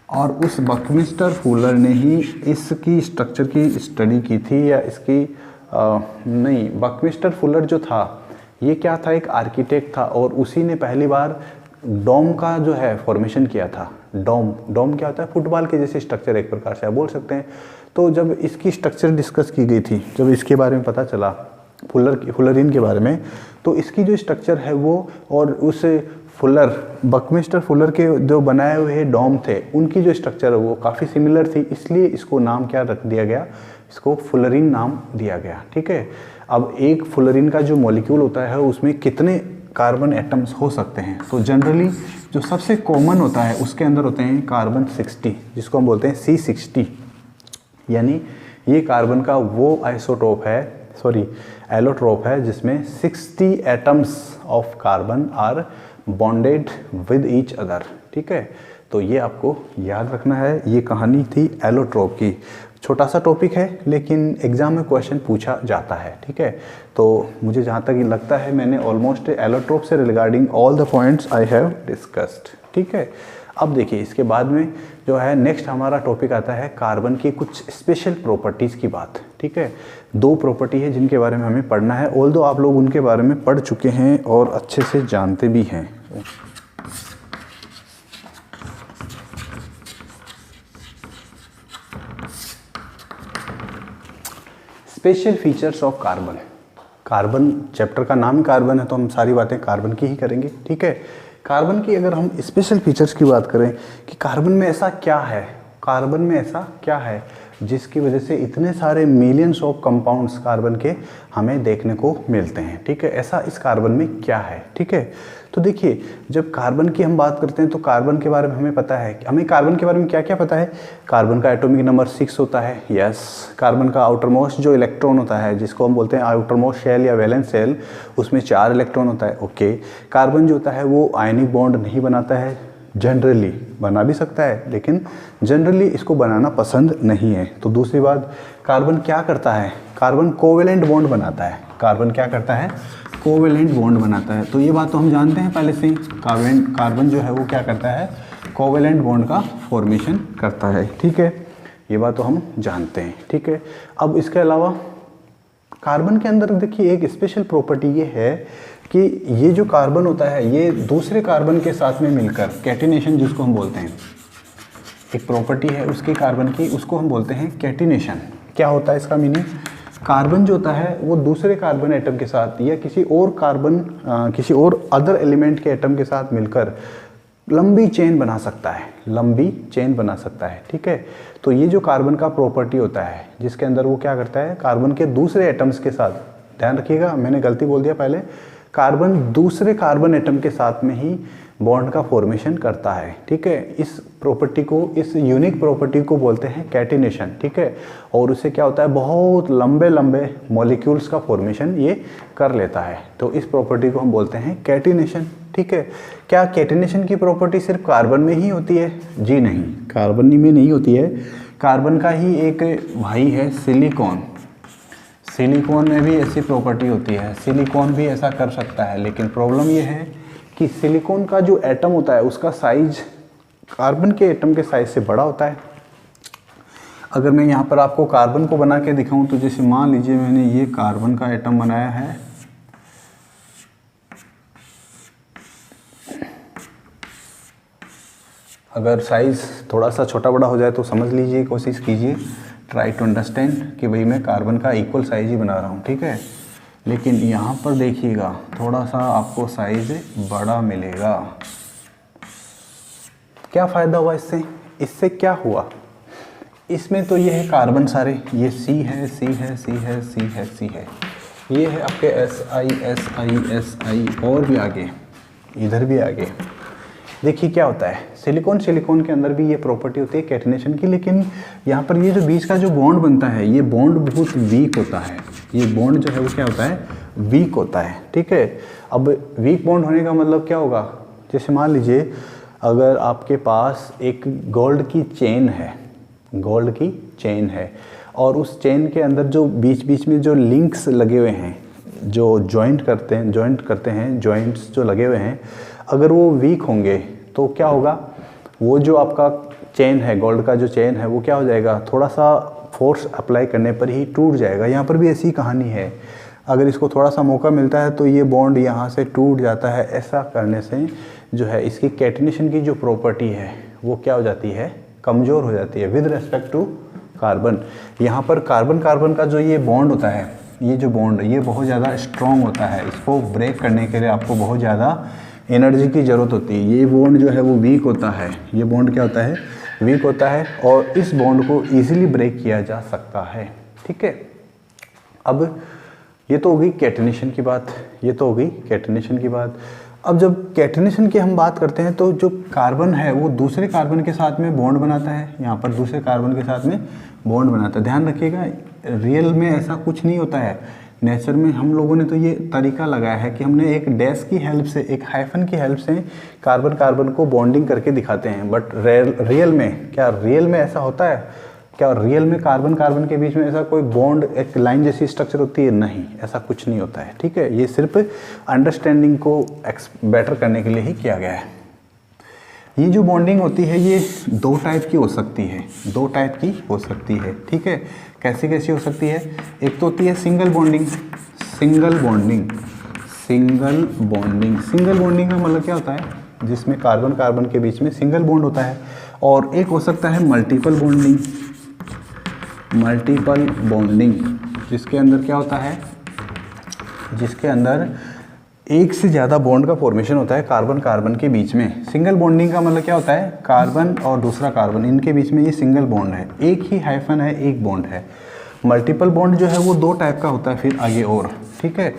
और उस बकमिस्टर फुलर ने ही इसकी स्ट्रक्चर की स्टडी की थी, या इसकी नहीं, बकमिस्टर फुलर जो था ये क्या था, एक आर्किटेक्ट था, और उसी ने पहली बार डोम का जो है फॉर्मेशन किया था। डोम क्या होता है, फुटबॉल के जैसे स्ट्रक्चर एक प्रकार से आप बोल सकते हैं। तो जब इसकी स्ट्रक्चर डिस्कस की गई थी, जब इसके बारे में पता चला फुलरिन के बारे में, तो इसकी जो स्ट्रक्चर है वो और उस बकमिस्टर फुलर के जो बनाए हुए डोम थे उनकी जो स्ट्रक्चर है वो काफ़ी सिमिलर थी, इसलिए इसको नाम क्या रख दिया गया, इसको फुलरिन नाम दिया गया, ठीक है। अब एक फुलरिन का जो मॉलिक्यूल होता है उसमें कितने कार्बन एटम्स हो सकते हैं, तो जनरली जो सबसे कॉमन होता है उसके अंदर होते हैं कार्बन 60, जिसको हम बोलते हैं C60, यानी ये कार्बन का वो एलोट्रोप है जिसमें 60 atoms of carbon are bonded with each other, ठीक है। तो ये आपको याद रखना है, ये कहानी थी एलोट्रोप की। छोटा सा टॉपिक है लेकिन एग्जाम में क्वेश्चन पूछा जाता है, ठीक है। तो मुझे जहाँ तक लगता है मैंने ऑलमोस्ट एलोट्रोप से regarding all the points I have discussed, ठीक है। अब देखिए इसके बाद में जो है नेक्स्ट हमारा टॉपिक आता है कार्बन की कुछ स्पेशल प्रॉपर्टीज़ की बात, ठीक है। 2 प्रॉपर्टी है जिनके बारे में हमें पढ़ना है, ऑल्दो आप लोग उनके बारे में पढ़ चुके हैं और अच्छे से जानते भी हैं। Special features of carbon. Carbon chapter का नाम ही कार्बन है तो हम सारी बातें कार्बन की ही करेंगे, ठीक है। कार्बन की अगर हम स्पेशल फीचर्स की बात करें कि कार्बन में ऐसा क्या है, कार्बन में ऐसा क्या है जिसकी वजह से इतने सारे मिलियंस ऑफ कंपाउंड्स कार्बन के हमें देखने को मिलते हैं, ठीक है। ऐसा इस कार्बन में क्या है, ठीक है। तो देखिए जब कार्बन की हम बात करते हैं तो कार्बन के बारे में हमें पता है, हमें कार्बन के बारे में क्या क्या पता है। कार्बन का एटॉमिक नंबर 6 होता है, यस। कार्बन का आउटर मोस्ट जो इलेक्ट्रॉन होता है जिसको हम बोलते हैं आउटर मोस्ट शेल या वैलेंस शेल, उसमें 4 इलेक्ट्रॉन होता है, ओके। कार्बन जो होता है वो आयनिक बॉन्ड नहीं बनाता है, जनरली बना भी सकता है लेकिन जनरली इसको बनाना पसंद नहीं है। तो दूसरी बात, कार्बन क्या करता है, कार्बन कोवेलेंट बॉन्ड बनाता है। कार्बन क्या करता है, कोवेलेंट बॉन्ड बनाता है। तो ये बात तो हम जानते हैं पहले से ही, कार्बन जो है वो क्या करता है, कोवेलेंट बॉन्ड का फॉर्मेशन करता है, ठीक है। ये बात तो हम जानते हैं, ठीक है। अब इसके अलावा कार्बन के अंदर देखिए एक स्पेशल प्रॉपर्टी ये है कि ये जो कार्बन होता है ये दूसरे कार्बन के साथ में मिलकर, कैटिनेशन जिसको हम बोलते हैं, एक प्रॉपर्टी है उसकी कार्बन की, उसको हम बोलते हैं कैटिनेशन। क्या होता है इसका मीनिंग, कार्बन जो होता है वो दूसरे कार्बन एटम के साथ या किसी और अदर एलिमेंट के एटम के साथ मिलकर लंबी चेन बना सकता है, लंबी चेन बना सकता है, ठीक है। तो ये जो कार्बन का प्रॉपर्टी होता है जिसके अंदर वो क्या करता है, कार्बन के दूसरे एटम्स के साथ, ध्यान रखिएगा मैंने गलती बोल दिया पहले, कार्बन दूसरे कार्बन एटम के साथ में ही बॉन्ड का फॉर्मेशन करता है, ठीक है। इस प्रॉपर्टी को, इस यूनिक प्रॉपर्टी को बोलते हैं कैटिनेशन, ठीक है। और उससे क्या होता है, बहुत लंबे लंबे मॉलिक्यूल्स का फॉर्मेशन ये कर लेता है। तो इस प्रॉपर्टी को हम बोलते हैं कैटिनेशन, ठीक है। क्या कैटिनेशन की प्रॉपर्टी सिर्फ कार्बन में ही होती है? जी नहीं, कार्बन में नहीं होती है। कार्बन का ही एक भाई है सिलिकॉन, सिलिकॉन में भी ऐसी प्रॉपर्टी होती है, सिलिकॉन भी ऐसा कर सकता है। लेकिन प्रॉब्लम ये है कि सिलिकॉन का जो एटम होता है उसका साइज कार्बन के एटम के साइज से बड़ा होता है। अगर मैं यहाँ पर आपको कार्बन को बना के दिखाऊं तो जैसे मान लीजिए मैंने ये कार्बन का एटम बनाया है, अगर साइज़ थोड़ा सा छोटा बड़ा हो जाए तो समझ लीजिए, कोशिश कीजिए, ट्राई टू अंडरस्टैंड कि भाई मैं कार्बन का इक्वल साइज ही बना रहा हूँ, ठीक है। लेकिन यहाँ पर देखिएगा थोड़ा सा आपको साइज बड़ा मिलेगा। क्या फ़ायदा हुआ इससे? इससे क्या हुआ? इसमें तो ये है कार्बन सारे, ये C है, C है, C है, C है, C है, ये है आपके SI और भी आगे, इधर भी आगे। देखिए क्या होता है, सिलिकॉन के अंदर भी ये प्रॉपर्टी होती है कैटिनेशन की, लेकिन यहाँ पर ये जो बीच का जो बॉन्ड बनता है, ये बॉन्ड बहुत वीक होता है। ये बॉन्ड जो है वो क्या होता है? वीक होता है, ठीक है। अब वीक बॉन्ड होने का मतलब क्या होगा? जैसे मान लीजिए अगर आपके पास एक गोल्ड की चेन है और उस चेन के अंदर जो बीच में जो लिंक्स लगे हुए हैं, जो जॉइंट करते हैं जॉइंट्स जो लगे हुए हैं, अगर वो वीक होंगे तो क्या होगा? वो जो आपका चेन है, गोल्ड का जो चेन है, वो क्या हो जाएगा? थोड़ा सा फोर्स अप्लाई करने पर ही टूट जाएगा। यहाँ पर भी ऐसी कहानी है, अगर इसको थोड़ा सा मौका मिलता है तो ये बॉन्ड यहाँ से टूट जाता है। ऐसा करने से जो है इसकी कैटिनेशन की जो प्रॉपर्टी है वो क्या हो जाती है? कमज़ोर हो जाती है विद रिस्पेक्ट टू कार्बन। यहाँ पर कार्बन का जो ये बॉन्ड होता है, ये जो बॉन्ड ये बहुत ज़्यादा स्ट्रॉन्ग होता है। इसको ब्रेक करने के लिए आपको बहुत ज़्यादा एनर्जी की ज़रूरत होती है। ये बॉन्ड जो है वो वीक होता है, ये बॉन्ड क्या होता है? वीक होता है, और इस बॉन्ड को ईजिली ब्रेक किया जा सकता है, ठीक है। अब ये तो हो गई कैटिनेशन की बात, अब जब कैटिनेशन की हम बात करते हैं तो जो कार्बन है वो दूसरे कार्बन के साथ में बॉन्ड बनाता है, यहाँ पर दूसरे कार्बन के साथ में बॉन्ड बनाता है। ध्यान रखिएगा, रियल में ऐसा कुछ नहीं होता है। नेचर में हम लोगों ने तो ये तरीका लगाया है कि हमने एक डैश की हेल्प से, एक हाइफन की हेल्प से कार्बन को बॉन्डिंग करके दिखाते हैं। बट रियल में ऐसा होता है? क्या रियल में कार्बन के बीच में ऐसा कोई बॉन्ड, एक लाइन जैसी स्ट्रक्चर होती है? नहीं, ऐसा कुछ नहीं होता है, ठीक है। ये सिर्फ अंडरस्टैंडिंग को बेटर करने के लिए ही किया गया है। ये जो बॉन्डिंग होती है ये दो टाइप की हो सकती है, ठीक है। कैसी हो सकती है? एक तो होती है सिंगल बॉन्डिंग का मतलब क्या होता है? जिसमें कार्बन के बीच में सिंगल बॉन्ड होता है। और एक हो सकता है मल्टीपल बॉन्डिंग, जिसके अंदर क्या होता है? जिसके अंदर एक से ज़्यादा बॉन्ड का फॉर्मेशन होता है कार्बन के बीच में। सिंगल बॉन्डिंग का मतलब क्या होता है? कार्बन और दूसरा कार्बन, इनके बीच में ये सिंगल बॉन्ड है, एक ही हाइफन है, एक बॉन्ड है। मल्टीपल बॉन्ड जो है वो दो टाइप का होता है फिर आगे और, ठीक है।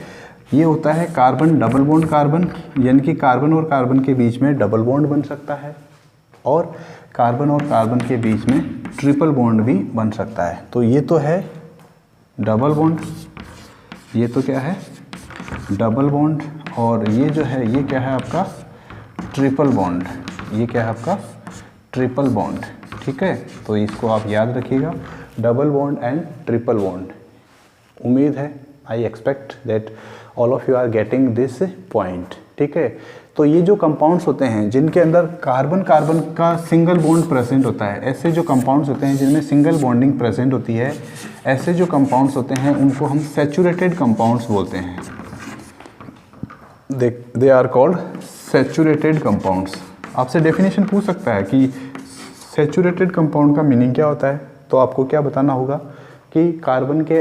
ये होता है कार्बन डबल बॉन्ड कार्बन, यानी कि कार्बन और कार्बन के बीच में डबल बॉन्ड बन सकता है, और कार्बन और कार्बन के बीच में ट्रिपल बॉन्ड भी बन सकता है। तो ये तो है डबल बॉन्ड, ये तो क्या है? डबल बॉन्ड, और ये जो है ये क्या है आपका? Triple bond. ये क्या है आपका? ट्रिपल बॉन्ड, ठीक है। तो इसको आप याद रखिएगा, double bond and triple bond. उम्मीद है, I expect that all of you are getting this point, ठीक है। तो ये जो कंपाउंड्स होते हैं जिनके अंदर कार्बन का सिंगल बॉन्ड प्रेजेंट होता है, ऐसे जो कंपाउंड्स होते हैं जिनमें सिंगल बॉन्डिंग प्रेजेंट होती है, ऐसे जो कंपाउंड्स होते हैं उनको हम सैचुरेटेड कंपाउंड्स बोलते हैं। They are called saturated compounds. आपसे डेफिनेशन पूछ सकता है कि सैचुरेटेड कंपाउंड का मीनिंग क्या होता है, तो आपको क्या बताना होगा कि कार्बन के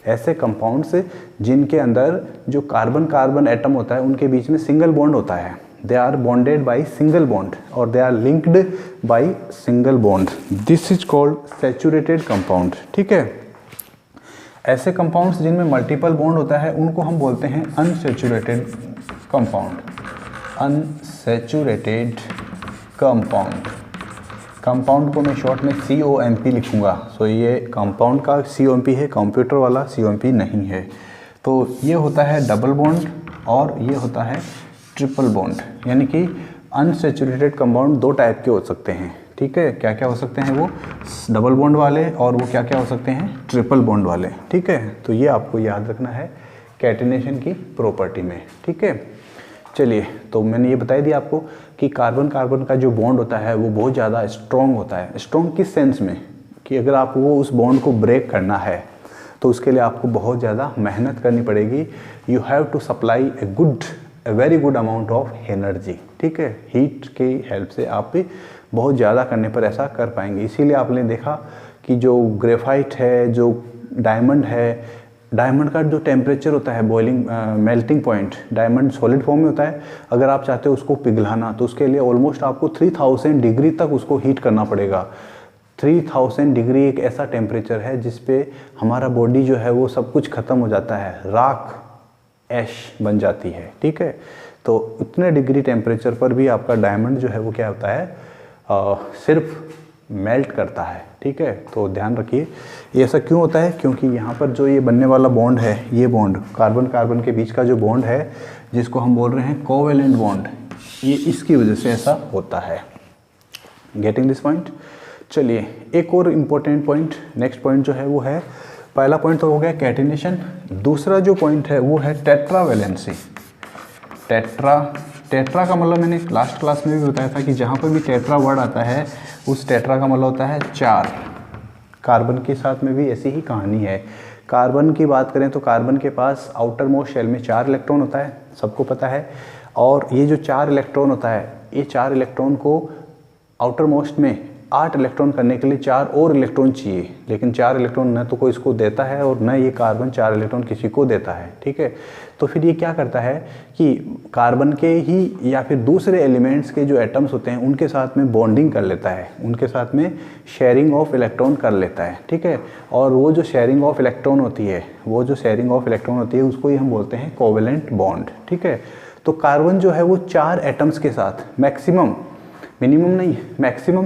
ऐसे कंपाउंड्स जिनके अंदर जो कार्बन एटम होता है उनके बीच में सिंगल बॉन्ड होता है। They are bonded by single bond और they are linked by single bond. This is called saturated compound, ठीक है। ऐसे कंपाउंड्स जिनमें मल्टीपल बॉन्ड होता है उनको हम बोलते हैं अनसैचुरेटेड कंपाउंड। अनसैचुरेटेड कंपाउंड को मैं शॉर्ट में COMP लिखूंगा। सो ये कंपाउंड का COMP है, कंप्यूटर वाला COMP नहीं है। तो ये होता है डबल बॉन्ड और ये होता है ट्रिपल बॉन्ड, यानी कि अनसैचुरेटेड कंपाउंड दो टाइप के हो सकते हैं, ठीक है। क्या क्या हो सकते हैं? वो डबल बॉन्ड वाले, और वो क्या क्या हो सकते हैं? ट्रिपल बॉन्ड वाले, ठीक है। तो ये आपको याद रखना है कैटिनेशन की प्रॉपर्टी में, ठीक है। चलिए, तो मैंने ये बता दिया आपको कि कार्बन का जो बॉन्ड होता है वो बहुत ज़्यादा स्ट्रॉन्ग होता है। स्ट्रॉन्ग किस सेंस में? कि अगर आपको उस बॉन्ड को ब्रेक करना है तो उसके लिए आपको बहुत ज़्यादा मेहनत करनी पड़ेगी। You have to supply a very good amount of energy, ठीक है। हीट की हेल्प से आप भी बहुत ज़्यादा करने पर ऐसा कर पाएंगे। इसीलिए आपने देखा कि जो ग्रेफाइट है, जो डायमंड है, डायमंड का जो टेम्परेचर होता है boiling melting point, diamond solid form में होता है, अगर आप चाहते हो उसको पिघलाना तो उसके लिए ऑलमोस्ट आपको 3000 डिग्री तक उसको हीट करना पड़ेगा। 3000 डिग्री एक ऐसा टेम्परेचर है जिस पे हमारा बॉडी जो है वो सब कुछ ख़त्म हो जाता है, राख ऐश बन जाती है, ठीक है। तो उतने डिग्री टेम्परेचर पर भी आपका डायमंड जो है वो क्या होता है, सिर्फ मेल्ट करता है, ठीक है। तो ध्यान रखिए ये ऐसा क्यों होता है, क्योंकि यहाँ पर जो ये बनने वाला बॉन्ड है, ये बॉन्ड कार्बन कार्बन के बीच का जो बॉन्ड है जिसको हम बोल रहे हैं कोवेलेंट बॉन्ड, ये इसकी वजह से ऐसा होता है। Getting this point. चलिए एक और इम्पोर्टेंट पॉइंट, नेक्स्ट पॉइंट जो है वो है, पहला पॉइंट तो हो गया कैटिनेशन, दूसरा जो पॉइंट है वो है टेट्रावेलेंसी। टेट्रा का मतलब मैंने लास्ट क्लास में भी बताया था कि जहाँ पर भी टेट्रा वर्ड आता है उस टेट्रा का मतलब होता है 4। कार्बन के साथ में भी ऐसी ही कहानी है। कार्बन की बात करें तो कार्बन के पास आउटर मोस्ट शेल में 4 इलेक्ट्रॉन होता है, सबको पता है। और ये जो 4 इलेक्ट्रॉन होता है, ये 4 इलेक्ट्रॉन को आउटर मोस्ट में 8 इलेक्ट्रॉन करने के लिए 4 और इलेक्ट्रॉन चाहिए, लेकिन 4 इलेक्ट्रॉन न तो कोई इसको देता है और न ये कार्बन 4 इलेक्ट्रॉन किसी को देता है, ठीक है। तो फिर ये क्या करता है कि कार्बन के ही या फिर दूसरे एलिमेंट्स के जो एटम्स होते हैं उनके साथ में बॉन्डिंग कर लेता है, उनके साथ में शेयरिंग ऑफ इलेक्ट्रॉन कर लेता है, ठीक है। और वो जो शेयरिंग ऑफ इलेक्ट्रॉन होती है उसको ही हम बोलते हैं कोवेलेंट बॉन्ड, ठीक है। तो कार्बन जो है वो 4 एटम्स के साथ मैक्सिमम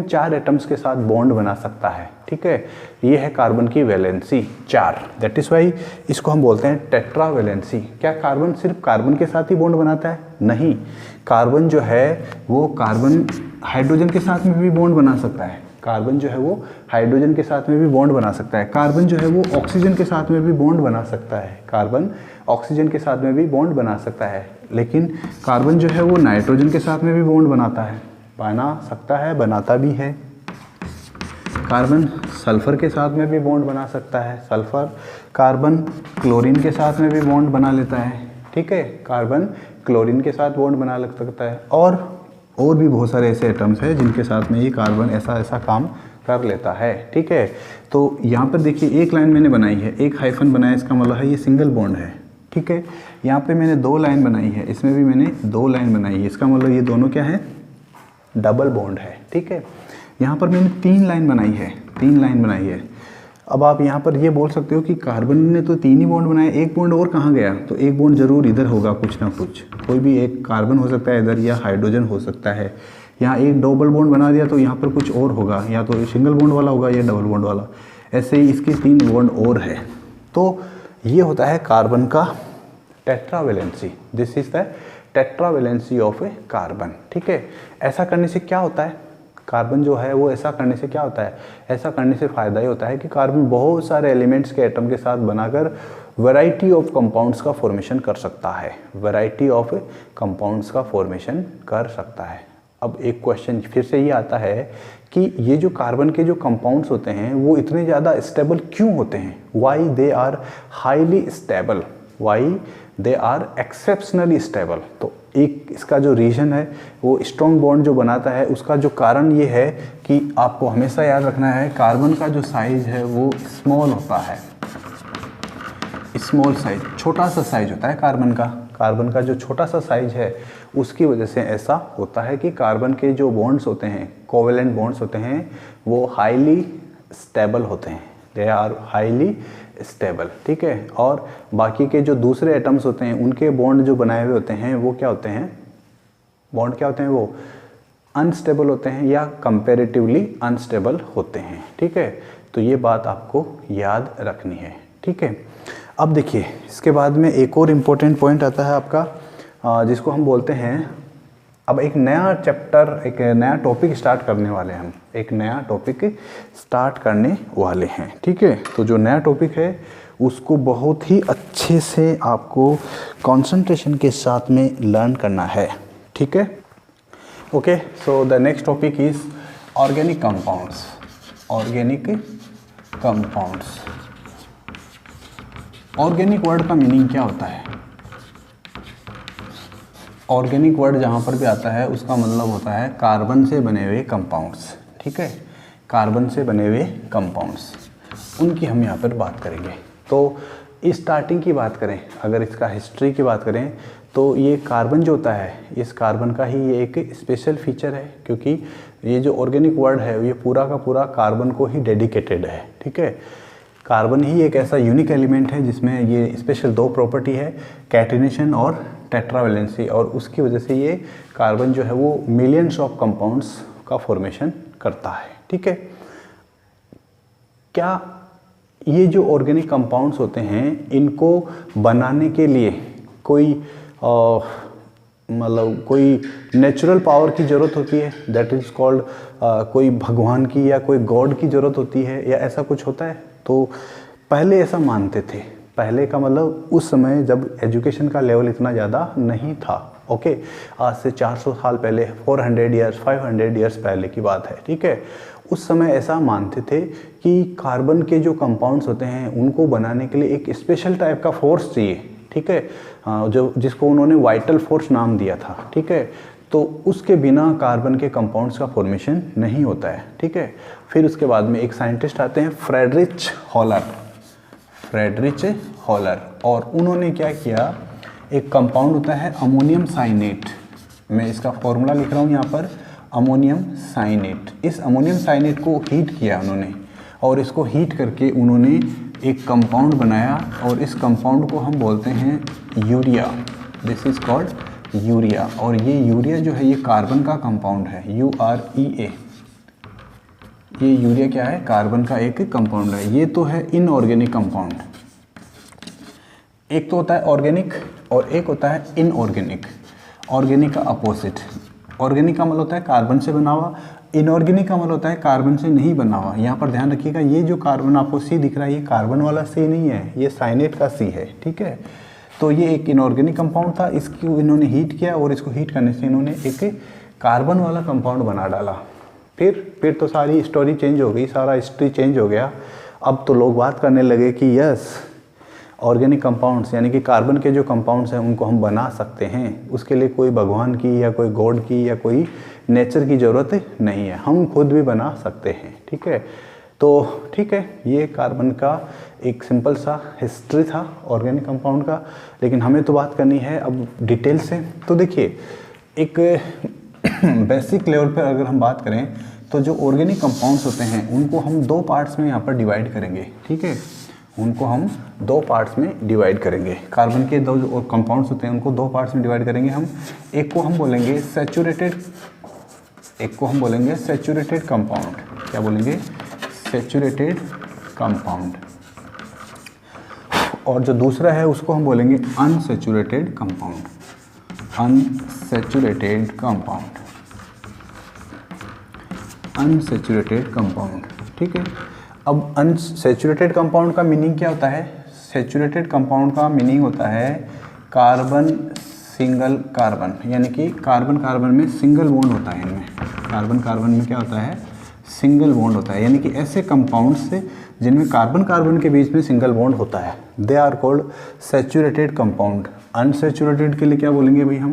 4 एटम्स के साथ बॉन्ड बना सकता है, ठीक है। ये है कार्बन की वैलेंसी 4, दैट इज़ वाई इसको हम बोलते हैं टेट्रावेलेंसी। क्या कार्बन सिर्फ कार्बन के साथ ही बॉन्ड बनाता है? नहीं, कार्बन जो है वो कार्बन हाइड्रोजन के साथ में भी बॉन्ड बना सकता है, कार्बन जो है वो हाइड्रोजन के साथ में भी बॉन्ड बना सकता है, कार्बन जो है वो ऑक्सीजन के साथ में भी बॉन्ड बना सकता है, कार्बन ऑक्सीजन के साथ में भी बॉन्ड बना सकता है। लेकिन कार्बन जो है वो नाइट्रोजन के साथ में भी बॉन्ड बना सकता है, बनाता भी है। कार्बन सल्फर के साथ में भी बॉन्ड बना सकता है, कार्बन क्लोरीन के साथ में भी बॉन्ड बना लेता है, ठीक है। कार्बन क्लोरीन के साथ बॉन्ड बना सकता है और भी बहुत सारे ऐसे एटम्स हैं जिनके साथ में ये कार्बन ऐसा काम कर लेता है, ठीक है। तो यहाँ पर देखिए एक लाइन मैंने बनाई है, एक हाइफन बनाया, इसका मतलब है ये सिंगल बॉन्ड है, ठीक है। यहाँ पे मैंने 2 लाइन बनाई है, इसमें भी मैंने 2 लाइन बनाई है, इसका मतलब ये दोनों क्या है, डबल बॉन्ड है, ठीक है। यहाँ पर मैंने 3 लाइन बनाई है। अब आप यहाँ पर ये बोल सकते हो कि कार्बन ने तो 3 ही बॉन्ड बनाए, एक बॉन्ड और कहाँ गया? तो एक बॉन्ड जरूर इधर होगा, कुछ ना कुछ, कोई भी एक कार्बन हो सकता है इधर या हाइड्रोजन हो सकता है। यहाँ एक डबल बॉन्ड बना दिया तो यहाँ पर कुछ और होगा, या तो सिंगल बॉन्ड वाला होगा या डबल बॉन्ड वाला, ऐसे ही इसके 3 बॉन्ड और है। तो ये होता है कार्बन का tetravalency, this is the tetravalency of A carbon, ठीक है। ऐसा करने से क्या होता है, कार्बन जो है वो ऐसा करने से क्या होता है, ऐसा करने से फ़ायदा ही होता है कि कार्बन बहुत सारे एलिमेंट्स के एटम के साथ बनाकर वैरायटी ऑफ कंपाउंड्स का फॉर्मेशन कर सकता है, अब एक क्वेश्चन फिर से ये आता है कि ये जो कार्बन के जो कंपाउंड्स होते हैं वो इतने ज़्यादा स्टेबल क्यों होते हैं, why they are highly stable, why they are exceptionally stable. तो एक इसका जो रीज़न है वो स्ट्रॉन्ग बॉन्ड जो बनाता है, उसका जो कारण ये है कि आपको हमेशा याद रखना है कार्बन का जो साइज है वो स्मॉल होता है, स्मॉल साइज, छोटा सा साइज होता है कार्बन का जो छोटा सा साइज है उसकी वजह से ऐसा होता है कि कार्बन के जो बॉन्ड्स होते हैं, कोवेलेंट बॉन्ड्स होते हैं, वो हाईली स्टेबल होते हैं, दे आर हाईली स्टेबल, ठीक है। और बाकी के जो दूसरे एटम्स होते हैं उनके बॉन्ड जो बनाए हुए होते हैं वो क्या होते हैं, वो अनस्टेबल होते हैं या कंपैरेटिवली अनस्टेबल होते हैं, ठीक है। तो ये बात आपको याद रखनी है, ठीक है। अब देखिए इसके बाद में एक और इम्पोर्टेंट पॉइंट आता है आपका, जिसको हम बोलते हैं, अब एक नया चैप्टर, एक नया टॉपिक स्टार्ट करने वाले हैं हम, ठीक है। तो जो नया टॉपिक है उसको बहुत ही अच्छे से आपको कंसंट्रेशन के साथ में लर्न करना है, ठीक है। Okay, so the next topic is organic compounds. Organic word का मीनिंग क्या होता है? ऑर्गेनिक वर्ड जहाँ पर भी आता है उसका मतलब होता है कार्बन से बने हुए कंपाउंड्स, ठीक है। कार्बन से बने हुए कंपाउंड्स, उनकी हम यहाँ पर बात करेंगे। तो स्टार्टिंग की बात करें, अगर इसका हिस्ट्री की बात करें तो ये कार्बन जो होता है, इस कार्बन का ही ये एक स्पेशल फीचर है, क्योंकि ये जो ऑर्गेनिक वर्ड है ये पूरा का पूरा कार्बन को ही डेडिकेटेड है। ठीक है, कार्बन ही एक ऐसा यूनिक एलिमेंट है जिसमें ये स्पेशल दो प्रॉपर्टी है, कैटिनेशन और टेट्रावैलेंसी, और उसकी वजह से ये कार्बन जो है वो मिलियंस ऑफ कंपाउंड्स का फॉर्मेशन करता है। ठीक है, क्या ये जो ऑर्गेनिक कंपाउंड्स होते हैं इनको बनाने के लिए कोई मतलब कोई नेचुरल पावर की ज़रूरत होती है, दैट इज़ कॉल्ड कोई भगवान की या कोई गॉड की ज़रूरत होती है, या ऐसा कुछ होता है? तो पहले ऐसा मानते थे। पहले का मतलब उस समय जब एजुकेशन का लेवल इतना ज़्यादा नहीं था। ओके, आज से 400 साल पहले, 400 ईयर्स 500 ईयर्स पहले की बात है। ठीक है, उस समय ऐसा मानते थे कि कार्बन के जो कंपाउंड्स होते हैं उनको बनाने के लिए एक स्पेशल टाइप का फोर्स चाहिए। ठीक है, जो जिसको उन्होंने वाइटल फोर्स नाम दिया था। ठीक है, तो उसके बिना कार्बन के कंपाउंड्स का फॉर्मेशन नहीं होता है। ठीक है, फिर उसके बाद में एक साइंटिस्ट आते हैं फ्रेडरिच हॉलर, और उन्होंने क्या किया, एक कंपाउंड होता है अमोनियम साइनेट, मैं इसका फॉर्मूला लिख रहा हूँ यहाँ पर, अमोनियम साइनेट। इस अमोनियम साइनेट को हीट किया उन्होंने, और इसको हीट करके उन्होंने एक कंपाउंड बनाया, और इस कंपाउंड को हम बोलते हैं urea. This is called urea, और ये यूरिया जो है ये कार्बन का कंपाउंड है, UREA। ये यूरिया क्या है, कार्बन का एक कंपाउंड है। ये तो है इनऑर्गेनिक कंपाउंड। एक तो होता है ऑर्गेनिक और एक होता है इनऑर्गेनिक। ऑर्गेनिक का अपोजिट, ऑर्गेनिक का मतलब होता है कार्बन से बना हुआ, इनऑर्गेनिक का मतलब होता है कार्बन से नहीं बना हुआ। यहाँ पर ध्यान रखिएगा, ये जो कार्बन आपको सी दिख रहा है ये कार्बन वाला सी नहीं है, ये साइनेट का सी है। ठीक है, तो ये एक इनऑर्गेनिक कंपाउंड था, इसको इन्होंने हीट किया, और इसको हीट करने से इन्होंने एक कार्बन वाला कंपाउंड बना डाला। फिर तो सारी स्टोरी चेंज हो गई, सारा हिस्ट्री चेंज हो गया। अब तो लोग बात करने लगे कि यस, ऑर्गेनिक कंपाउंड्स यानी कि कार्बन के जो कंपाउंड्स हैं उनको हम बना सकते हैं, उसके लिए कोई भगवान की या कोई गॉड की या कोई नेचर की ज़रूरत नहीं है, हम खुद भी बना सकते हैं। ठीक है, तो ठीक है, ये कार्बन का एक सिंपल सा हिस्ट्री था ऑर्गेनिक कंपाउंड का, लेकिन हमें तो बात करनी है अब डिटेल से। तो देखिए, एक बेसिक लेवल पर अगर हम बात करें तो जो ऑर्गेनिक कंपाउंड्स होते हैं उनको हम दो पार्ट्स में यहाँ पर डिवाइड करेंगे। ठीक है, उनको हम दो पार्ट्स में डिवाइड करेंगे। कार्बन के दो जो कंपाउंड्स होते हैं उनको दो पार्ट्स में डिवाइड करेंगे हम। एक को हम बोलेंगे सैचुरेटेड, एक को हम बोलेंगे सैचुरेटेड कंपाउंड। क्या बोलेंगे? Saturated compound. और जो दूसरा है उसको हम बोलेंगे unsaturated compound. Unsaturated compound, unsaturated compound. ठीक है, अब अनसैचुरेटेड कंपाउंड का मीनिंग क्या होता है? सैचुरेटेड कंपाउंड का मीनिंग होता है कार्बन सिंगल कार्बन, यानी कि कार्बन कार्बन में सिंगल बॉन्ड होता है। इनमें कार्बन कार्बन में क्या होता है? सिंगल बॉन्ड होता है, यानी कि ऐसे कंपाउंड्स से जिनमें कार्बन कार्बन के बीच में सिंगल बॉन्ड होता है, they are called saturated compound. Unsaturated के लिए क्या बोलेंगे भाई हम?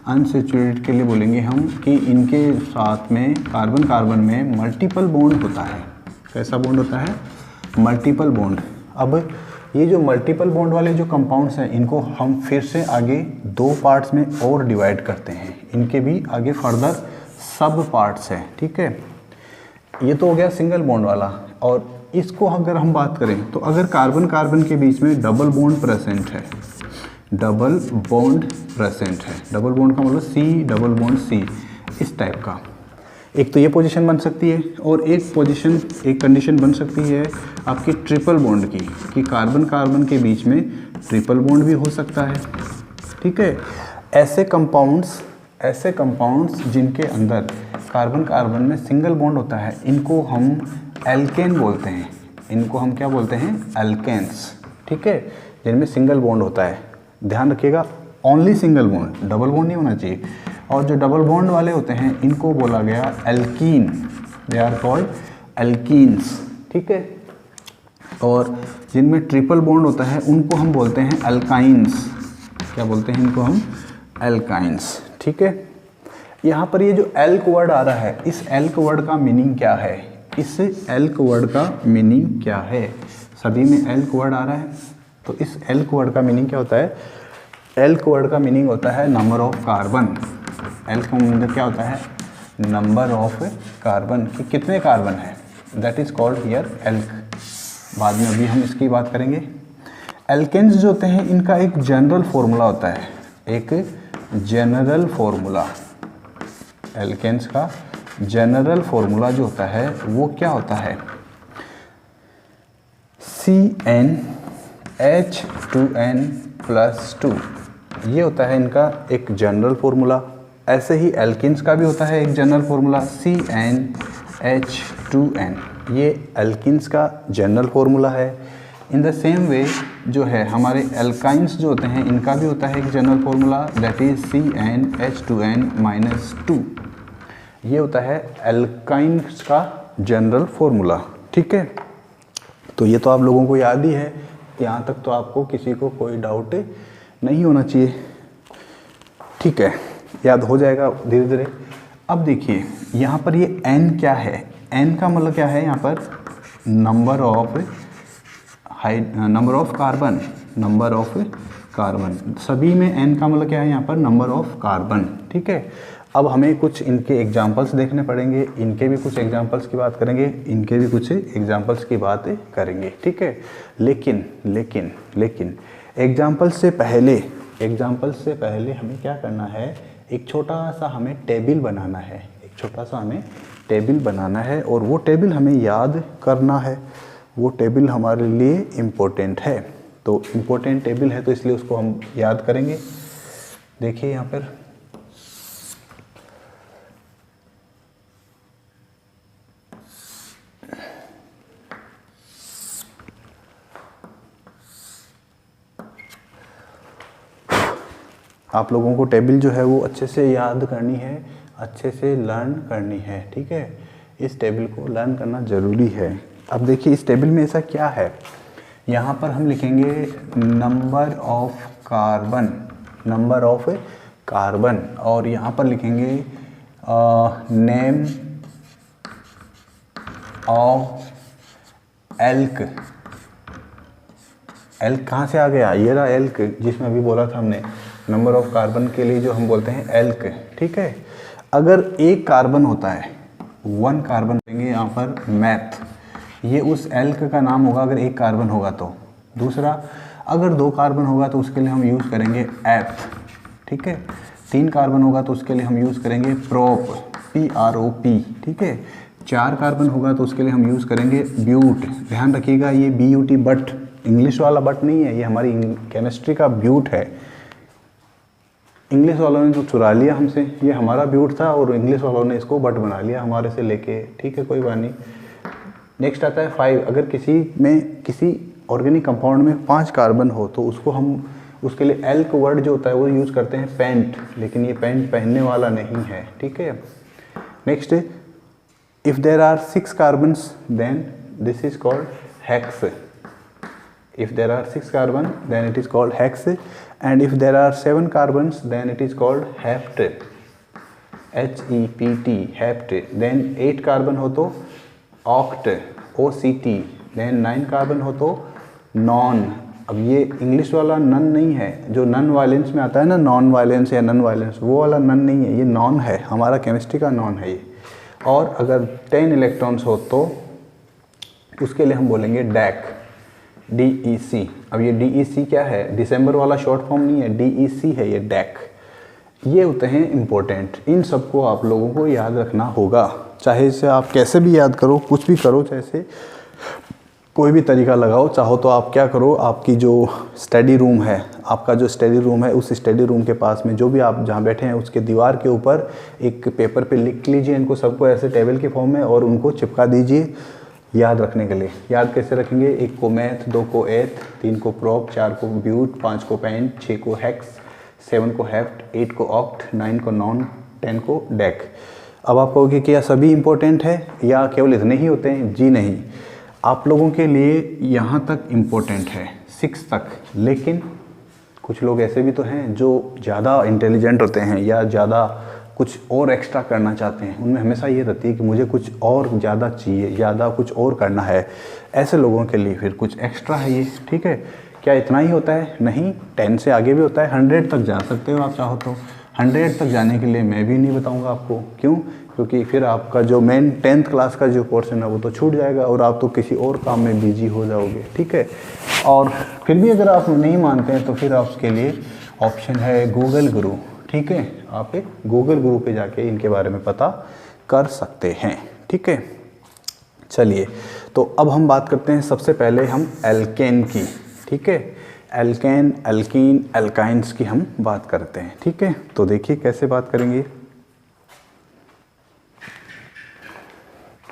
अनसैचुरेटेड के लिए बोलेंगे हम कि इनके साथ में कार्बन कार्बन में मल्टीपल बॉन्ड होता है। कैसा बॉन्ड होता है? Multiple bond. अब ये जो मल्टीपल बॉन्ड वाले जो कंपाउंड्स हैं इनको हम फिर से आगे दो पार्ट्स में और डिवाइड करते हैं। इनके भी आगे फर्दर सब पार्ट्स हैं। ठीक है, ये तो हो गया सिंगल बॉन्ड वाला। और इसको अगर हम बात करें तो अगर कार्बन कार्बन के बीच में डबल बॉन्ड प्रेजेंट है, डबल बॉन्ड प्रेजेंट है, डबल बॉन्ड का मतलब C डबल बॉन्ड C, इस टाइप का, एक तो ये पोजीशन बन सकती है और एक पोजीशन, एक कंडीशन बन सकती है आपकी ट्रिपल बॉन्ड की, कि कार्बन कार्बन के बीच में ट्रिपल बॉन्ड भी हो सकता है। ठीक है, ऐसे कंपाउंड्स जिनके अंदर कार्बन कार्बन में सिंगल बॉन्ड होता है इनको हम एल्केन बोलते हैं। इनको हम क्या बोलते हैं? एल्केन्स। ठीक है, जिनमें सिंगल बॉन्ड होता है। ध्यान रखिएगा, only single bond, double bond नहीं होना चाहिए। और जो डबल बॉन्ड वाले होते हैं इनको बोला गया alkene, they are called alkenes. ठीक है, और जिनमें ट्रिपल बॉन्ड होता है उनको हम बोलते हैं अल्काइंस। क्या बोलते हैं इनको हम? एल्काइंस। ठीक है, यहाँ पर ये जो एल्क वर्ड आ रहा है, इस एल्क वर्ड का मीनिंग क्या है? इस एल्क वर्ड का मीनिंग क्या है? सभी में एल्क वर्ड आ रहा है, तो इस एल्क वर्ड का मीनिंग क्या होता है? एल्क वर्ड का मीनिंग होता है नंबर ऑफ कार्बन। एल्क का मीनिंग क्या होता है? नंबर ऑफ कार्बन, कि कितने कार्बन है, that is called here elk. बाद में अभी हम इसकी बात करेंगे। एल्केन्स जो होते हैं इनका एक जनरल फॉर्मूला होता है, एक जनरल फॉर्मूला। एल्केन्स का जनरल फॉर्मूला जो होता है वो क्या होता है? CnH2n+2, ये होता है इनका एक जनरल फॉर्मूला। ऐसे ही एल्किन्स का भी होता है एक जनरल फॉर्मूला CnH2n, ये एल्किन्स का जनरल फॉर्मूला है। इन द सेम वे जो है हमारे एल्काइंस जो होते हैं इनका भी होता है एक general formula, that is CnH2n-2, ये होता है एल्काइंस का जनरल फॉर्मूला। ठीक है, तो ये तो आप लोगों को याद ही है, यहाँ तक तो आपको किसी को कोई डाउट नहीं होना चाहिए। ठीक है, याद हो जाएगा धीरे धीरे। अब देखिए यहाँ पर ये n क्या है? n का मतलब क्या है? यहाँ पर number of carbon, number of carbon, सभी में n का मतलब क्या है? यहाँ पर नंबर ऑफ कार्बन। ठीक है, अब हमें कुछ इनके एग्जाम्पल्स देखने पड़ेंगे, इनके भी कुछ एग्जाम्पल्स की बात करेंगे, इनके भी कुछ एग्जाम्पल्स की बात करेंगे। ठीक है, लेकिन एग्जाम्पल्स से पहले हमें क्या करना है? एक छोटा सा हमें टेबल बनाना है, एक छोटा सा हमें टेबल बनाना है, और वो टेबल हमें याद करना है। वो टेबल हमारे लिए इम्पोर्टेंट है, तो इम्पोर्टेंट टेबल है तो इसलिए उसको हम याद करेंगे। देखिए यहाँ पर आप लोगों को टेबल जो है वो अच्छे से याद करनी है, अच्छे से लर्न करनी है। ठीक है, इस टेबल को लर्न करना ज़रूरी है। अब देखिए इस टेबल में ऐसा क्या है, यहाँ पर हम लिखेंगे नंबर ऑफ कार्बन, और यहाँ पर लिखेंगे नेम ऑफ एल्क। एल्क कहाँ से आ गया? ये रहा एल्क, जिसमें अभी बोला था हमने, नंबर ऑफ कार्बन के लिए जो हम बोलते हैं एल्क। ठीक है, अगर एक कार्बन होता है, 1 कार्बन देंगे यहाँ पर मैथ, ये उस एल्क का नाम होगा अगर एक कार्बन होगा तो। दूसरा, अगर 2 कार्बन होगा तो उसके लिए हम यूज़ करेंगे एथ। ठीक है, 3 कार्बन होगा तो उसके लिए हम यूज़ करेंगे प्रोप, PROP। ठीक है, 4 कार्बन होगा तो उसके लिए हम यूज़ करेंगे ब्यूट। ध्यान रखिएगा ये BUT बट, इंग्लिश वाला बट नहीं है, ये हमारी केमिस्ट्री का ब्यूट है। इंग्लिश वालों ने तो चुरा लिया हमसे, ये हमारा ब्यूट था और इंग्लिश वालों ने इसको बट बना लिया हमारे से लेके। ठीक है, कोई बात नहीं। नेक्स्ट आता है 5। अगर किसी ऑर्गेनिक कंपाउंड में 5 कार्बन हो तो उसको हम उसके लिए एल्क वर्ड जो होता है वो यूज़ करते हैं पेंट, लेकिन ये पेंट पहनने वाला नहीं है। ठीक है, next, if there are 6 carbons then this is called hex. If there are 6 carbon, then it is called hex, and if there are 7 carbons, then it is called hept, HEPT, hept. Then 8 carbon हो तो oct, OCT. Then 9 carbon हो तो non। अब ये English वाला none नहीं है, जो नन वायलेंस में आता है ना, नॉन वायलेंस या नन वायलेंस, वो वाला नन नहीं है, ये नॉन है, हमारा केमिस्ट्री का नॉन है ये। और अगर 10 इलेक्ट्रॉन्स हो तो उसके लिए हम बोलेंगे डैक, DEC। अब ये DEC क्या है? दिसंबर वाला शॉर्ट फॉर्म नहीं है, DEC है ये, डैक। ये होते हैं इम्पोर्टेंट, इन सबको आप लोगों को याद रखना होगा, चाहे इसे आप कैसे भी याद करो, कुछ भी करो, जैसे कोई भी तरीका लगाओ। चाहो तो आप क्या करो, आपकी जो स्टडी रूम है, आपका जो स्टडी रूम है, उस स्टडी रूम के पास में जो भी आप जहाँ बैठे हैं उसके दीवार के ऊपर एक पेपर पे लिख लीजिए इनको सबको ऐसे टेबल के फॉर्म में, और उनको चिपका दीजिए याद रखने के लिए। याद कैसे रखेंगे? 1 को मैथ, 2 को एथ, 3 को प्रोप, 4 को ब्यूट, 5 को पेंट, 6 को हेक्स, 7 को हेफ्ट, 8 को ऑक्ट, 9 को नॉन, 10 को डैक। अब आप कहोगे कि क्या सभी इंपॉर्टेंट है या केवल इतने ही होते हैं? जी नहीं, आप लोगों के लिए यहाँ तक इम्पोर्टेंट है, 6 तक। लेकिन कुछ लोग ऐसे भी तो हैं जो ज़्यादा इंटेलिजेंट होते हैं या ज़्यादा कुछ और एक्स्ट्रा करना चाहते हैं, उनमें हमेशा ये रहती है कि मुझे कुछ और ज़्यादा चाहिए, ज़्यादा कुछ और करना है। ऐसे लोगों के लिए फिर कुछ एक्स्ट्रा है ये। ठीक है, क्या इतना ही होता है? नहीं, 10 से आगे भी होता है, 100 तक जा सकते हो आप चाहो तो। 100 तक जाने के लिए मैं भी नहीं बताऊंगा आपको, क्यों? क्योंकि फिर आपका जो मेन 10th क्लास का जो पोर्शन है वो तो छूट जाएगा और आप तो किसी और काम में बिजी हो जाओगे, ठीक है। और फिर भी अगर आप नहीं मानते हैं तो फिर आप उसके लिए ऑप्शन है गूगल गुरु, ठीक है। आप एक गूगल गुरु पे जाके इनके बारे में पता कर सकते हैं, ठीक है। चलिए, तो अब हम बात करते हैं सबसे पहले हम एल्केन की, ठीक है। एल्केन, एल्कीन, एल्काइंस की हम बात करते हैं, ठीक है। तो देखिए कैसे बात करेंगे।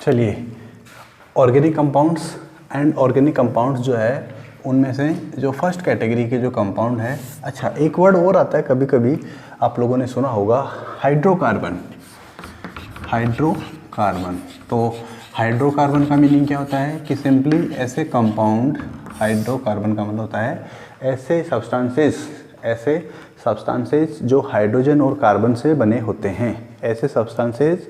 चलिए, organic compounds and organic compounds जो है उनमें से जो फर्स्ट कैटेगरी के जो कंपाउंड है, अच्छा एक वर्ड और आता है कभी कभी आप लोगों ने सुना होगा, हाइड्रोकार्बन। हाइड्रोकार्बन, तो हाइड्रोकार्बन का मीनिंग क्या होता है कि सिंपली ऐसे कंपाउंड, हाइड्रोकार्बन का मतलब होता है ऐसे सब्सटेंसेस जो हाइड्रोजन और कार्बन से बने होते हैं, ऐसे सब्सटेंसेस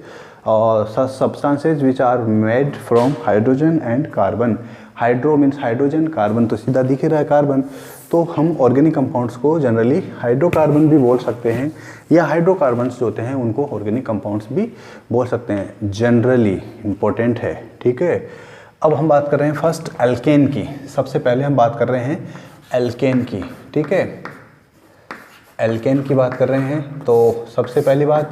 और substances which are made from hydrogen and carbon. Hydro means hydrogen, carbon तो सीधा दिख रहा है कार्बन, तो हम ऑर्गेनिक कंपाउंड्स को जनरली हाइड्रोकार्बन भी बोल सकते हैं, या हाइड्रोकार्बन्स जो होते हैं उनको ऑर्गेनिक कंपाउंड्स भी बोल सकते हैं, जनरली इंपॉर्टेंट है, ठीक है। अब हम बात कर रहे हैं फर्स्ट एल्केन की। सबसे पहले हम बात कर रहे हैं एल्केन की, ठीक है। एल्केन की बात कर रहे हैं तो सबसे पहली बात,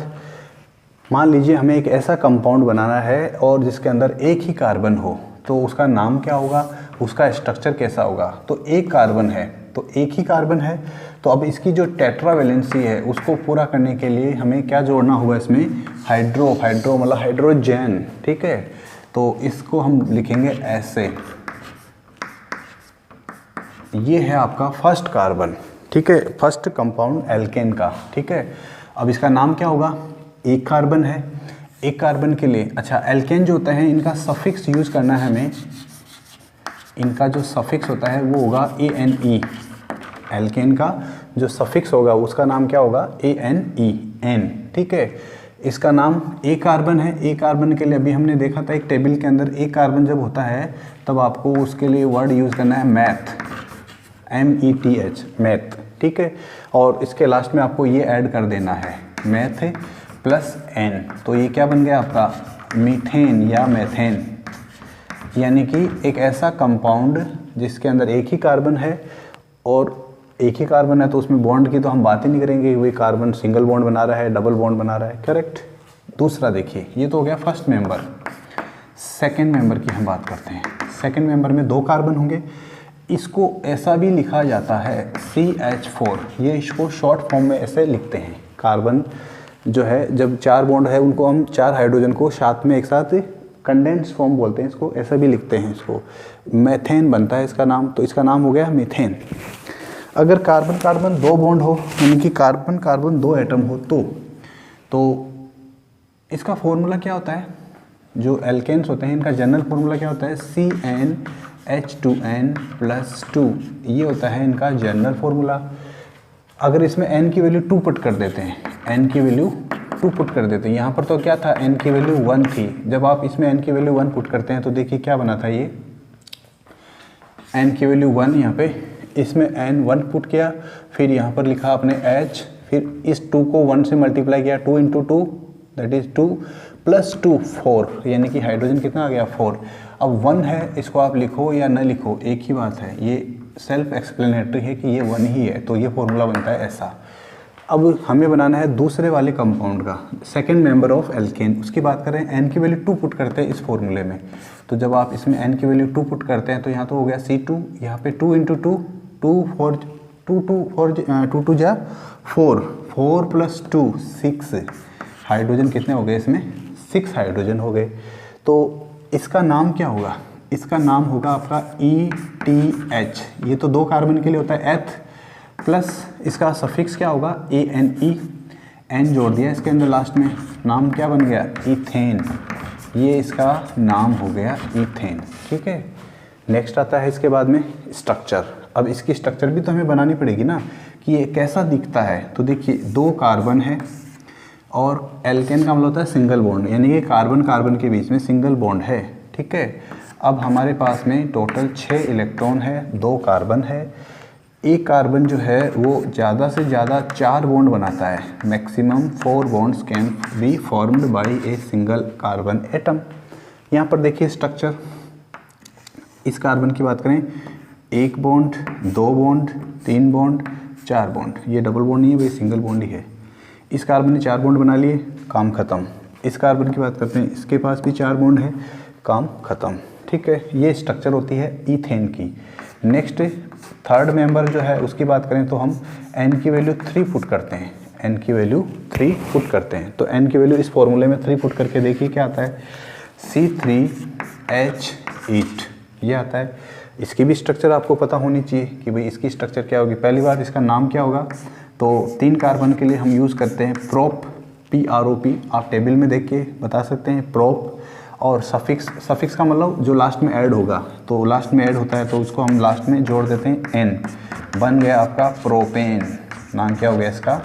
मान लीजिए हमें एक ऐसा कंपाउंड बनाना है और जिसके अंदर एक ही कार्बन हो, तो उसका नाम क्या होगा, उसका स्ट्रक्चर कैसा होगा। तो एक कार्बन है, तो एक ही कार्बन है, तो अब इसकी जो टेट्रावेलेंसी है उसको पूरा करने के लिए हमें क्या जोड़ना होगा इसमें, हाइड्रो मतलब हाइड्रोजन, ठीक है। तो इसको हम लिखेंगे ऐसे, ये है आपका फर्स्ट कार्बन, ठीक है, फर्स्ट कंपाउंड एल्केन का, ठीक है। अब इसका नाम क्या होगा, एक कार्बन है, एक कार्बन के लिए, अच्छा एल्केन जो होता है इनका सफिक्स यूज़ करना है हमें, इनका जो सफिक्स होता है वो होगा ANE। एल्केन का जो सफिक्स होगा उसका नाम क्या होगा, ANE, ठीक है। इसका नाम एक कार्बन है, एक कार्बन के लिए अभी हमने देखा था एक टेबल के अंदर एक कार्बन जब होता है तब आपको उसके लिए वर्ड यूज़ करना है मैथ, METH, मैथ, ठीक है। और इसके लास्ट में आपको ये ऐड कर देना है मैथ प्लस N, तो ये क्या बन गया आपका, मीथेन या मेथेन, यानी कि एक ऐसा कंपाउंड जिसके अंदर एक ही कार्बन है, और एक ही कार्बन है तो उसमें बॉन्ड की तो हम बात ही नहीं करेंगे, वही कार्बन सिंगल बॉन्ड बना रहा है, डबल बॉन्ड बना रहा है, करेक्ट। दूसरा देखिए, ये तो हो गया फर्स्ट मेंबर। सेकंड मेंबर की हम बात करते हैं। सेकंड मेंबर में दो कार्बन होंगे, इसको ऐसा भी लिखा जाता है CH4, ये इसको शॉर्ट फॉर्म में ऐसे लिखते हैं। कार्बन जो है जब चार बॉन्ड है उनको हम चार हाइड्रोजन को साथ में एक साथ कंडेंस फॉर्म बोलते हैं, इसको ऐसा भी लिखते हैं, इसको मेथेन बनता है इसका नाम, तो इसका नाम हो गया मीथेन। अगर कार्बन कार्बन दो बॉन्ड हो, यानी कि कार्बन कार्बन दो एटम हो, तो इसका फॉर्मूला क्या होता है, जो एल्केन्स होते हैं इनका जनरल फार्मूला क्या होता है, CnH2n+2, ये होता है इनका जनरल फार्मूला। अगर इसमें n की वैल्यू 2 पुट कर देते हैं, n की वैल्यू 2 पुट कर देते हैं, यहाँ पर तो क्या था, n की वैल्यू 1 थी, जब आप इसमें n की वैल्यू 1 पुट करते हैं तो देखिए क्या बना था, ये n की वैल्यू 1, यहाँ पे इसमें n 1 पुट किया, फिर यहाँ पर लिखा आपने h, फिर इस 2 को 1 से मल्टीप्लाई किया, 2 × 2 दैट इज़ 2 + 2 4, यानी कि हाइड्रोजन कितना आ गया 4। अब 1 है, इसको आप लिखो या न लिखो एक ही बात है, ये सेल्फ एक्सप्लेनेटरी है कि ये 1 ही है, तो ये फॉर्मूला बनता है ऐसा। अब हमें बनाना है दूसरे वाले कंपाउंड का, सेकंड मेंबर ऑफ एल्केन, उसकी बात करें, n की वैल्यू 2 पुट करते हैं इस फॉर्मूले में, तो जब आप इसमें n की वैल्यू 2 पुट करते हैं तो यहाँ तो हो गया C2, यहाँ पे 2 × 2 2 2 जा 4 + 2 6, हाइड्रोजन कितने हो गए इसमें, 6 हाइड्रोजन हो गए। तो इसका नाम क्या होगा, इसका नाम होगा आपका ETH, ये तो दो कार्बन के लिए होता है एथ, प्लस इसका सफिक्स क्या होगा ANE, n जोड़ दिया इसके अंदर लास्ट में, नाम क्या बन गया, इथेन, ये इसका नाम हो गया इथेन, ठीक है। नेक्स्ट आता है इसके बाद में स्ट्रक्चर। अब इसकी स्ट्रक्चर भी तो हमें बनानी पड़ेगी ना कि ये कैसा दिखता है, तो देखिए दो कार्बन है और एल्केन का मतलब होता है सिंगल बॉन्ड, यानी कि कार्बन कार्बन के बीच में सिंगल बॉन्ड है, ठीक है। अब हमारे पास में टोटल 6 इलेक्ट्रॉन है, 2 कार्बन है, एक कार्बन जो है वो ज़्यादा से ज़्यादा 4 बॉन्ड बनाता है। Maximum 4 bonds can be formed by a single carbon atom. यहाँ पर देखिए स्ट्रक्चर, इस कार्बन की बात करें, 1 बॉन्ड, 2 बॉन्ड, 3 बॉन्ड, 4 बॉन्ड। ये डबल बॉन्ड नहीं है भाई, सिंगल बॉन्ड ही है। इस कार्बन ने 4 बॉन्ड बना लिए, काम ख़त्म। इस कार्बन की बात करते हैं, इसके पास भी 4 बॉन्ड है, काम ख़त्म। ठीक है, ये स्ट्रक्चर होती है ईथेन की। नेक्स्ट थर्ड मेंबर जो है उसकी बात करें तो हम n की वैल्यू 3 पुट करते हैं। n की वैल्यू 3 पुट करते हैं, तो n की वैल्यू इस फॉर्मूले में 3 पुट करके देखिए क्या आता है, C3H8 ये आता है। इसकी भी स्ट्रक्चर आपको पता होनी चाहिए कि भाई इसकी स्ट्रक्चर क्या होगी। पहली बात इसका नाम क्या होगा, तो 3 कार्बन के लिए हम यूज़ करते हैं प्रोप, PROP। आप टेबल में देख के बता सकते हैं प्रोप। और सफिक्स का मतलब जो लास्ट में ऐड होगा, तो लास्ट में ऐड होता है तो उसको हम लास्ट में जोड़ देते हैं n। बन गया आपका प्रोपेन। नाम क्या हो गया इसका,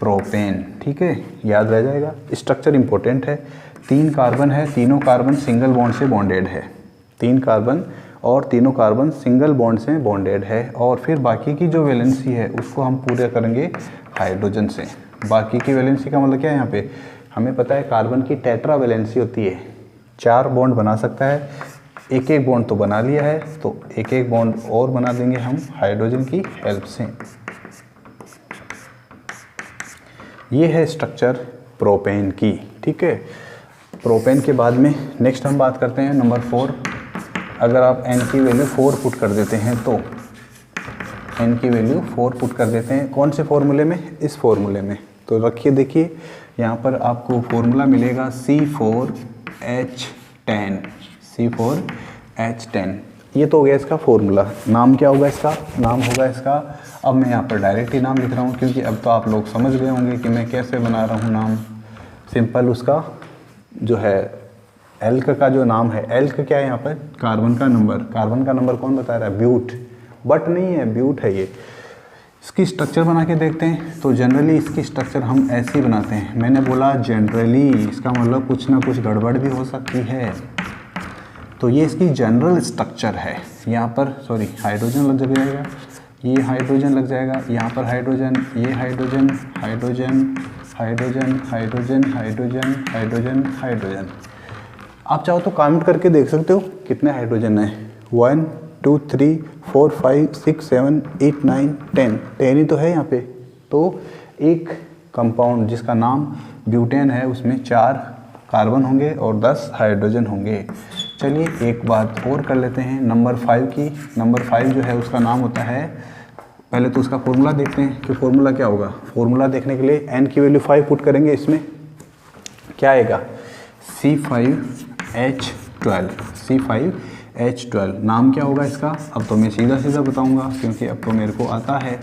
प्रोपेन। ठीक है, याद रह जाएगा। स्ट्रक्चर इंपॉर्टेंट है। 3 कार्बन है, तीनों कार्बन सिंगल बॉन्ड से बॉन्डेड है। 3 कार्बन और तीनों कार्बन सिंगल बॉन्ड से बॉन्डेड है। और फिर बाकी की जो वैलेंसी है उसको हम पूरा करेंगे हाइड्रोजन से। बाकी की वैलेंसी का मतलब क्या है, यहाँ पे हमें पता है कार्बन की टेट्रा वैलेंसी होती है, 4 बॉन्ड बना सकता है। एक एक बॉन्ड तो बना लिया है, तो एक एक बॉन्ड और बना देंगे हम हाइड्रोजन की हेल्प से। ये है स्ट्रक्चर प्रोपेन की। ठीक है, प्रोपेन के बाद में नेक्स्ट हम बात करते हैं नंबर 4। अगर आप n की वैल्यू 4 पुट कर देते हैं तो n की वैल्यू 4 पुट कर देते हैं, कौन से फॉर्मूले में, इस फॉर्मूले में। तो रखिए, देखिए यहाँ पर आपको फॉर्मूला मिलेगा C4H10। C4H10 ये तो हो गया इसका फॉर्मूला। नाम क्या होगा इसका, नाम होगा इसका, अब मैं यहाँ पर डायरेक्ट ही नाम लिख रहा हूँ क्योंकि अब तो आप लोग समझ गए होंगे कि मैं कैसे बना रहा हूँ नाम। सिंपल उसका जो है एल्क का जो नाम है, एल्क क्या है यहाँ पर, कार्बन का नंबर। कार्बन का नंबर कौन बता रहा है, ब्यूट। बट नहीं है, ब्यूट है ये। इसकी स्ट्रक्चर बना के देखते हैं। तो जनरली इसकी स्ट्रक्चर हम ऐसे ही बनाते हैं। मैंने बोला जनरली, इसका मतलब कुछ ना कुछ गड़बड़ भी हो सकती है। तो ये इसकी जनरल स्ट्रक्चर है। यहाँ पर सॉरी हाइड्रोजन लग जाएगा, ये हाइड्रोजन लग जाएगा, यहाँ पर हाइड्रोजन, ये hydrogen, hydrogen, hydrogen, hydrogen, hydrogen, hydrogen, hydrogen. आप चाहो तो काउंट करके देख सकते हो कितने हाइड्रोजन है। 1 2 3 4 5 6 7 8 9 10 10 ही तो है यहाँ पे। तो एक कंपाउंड जिसका नाम ब्यूटेन है उसमें 4 कार्बन होंगे और 10 हाइड्रोजन होंगे। चलिए एक बात और कर लेते हैं नंबर 5 की। नंबर 5 जो है उसका नाम होता है, पहले तो उसका फॉर्मूला देखते हैं कि फॉर्मूला क्या होगा। फॉर्मूला देखने के लिए n की वैल्यू 5 पुट करेंगे, इसमें क्या आएगा, C5H12। C5H12 नाम क्या होगा इसका, अब तो मैं सीधा सीधा बताऊंगा क्योंकि अब तो मेरे को आता है,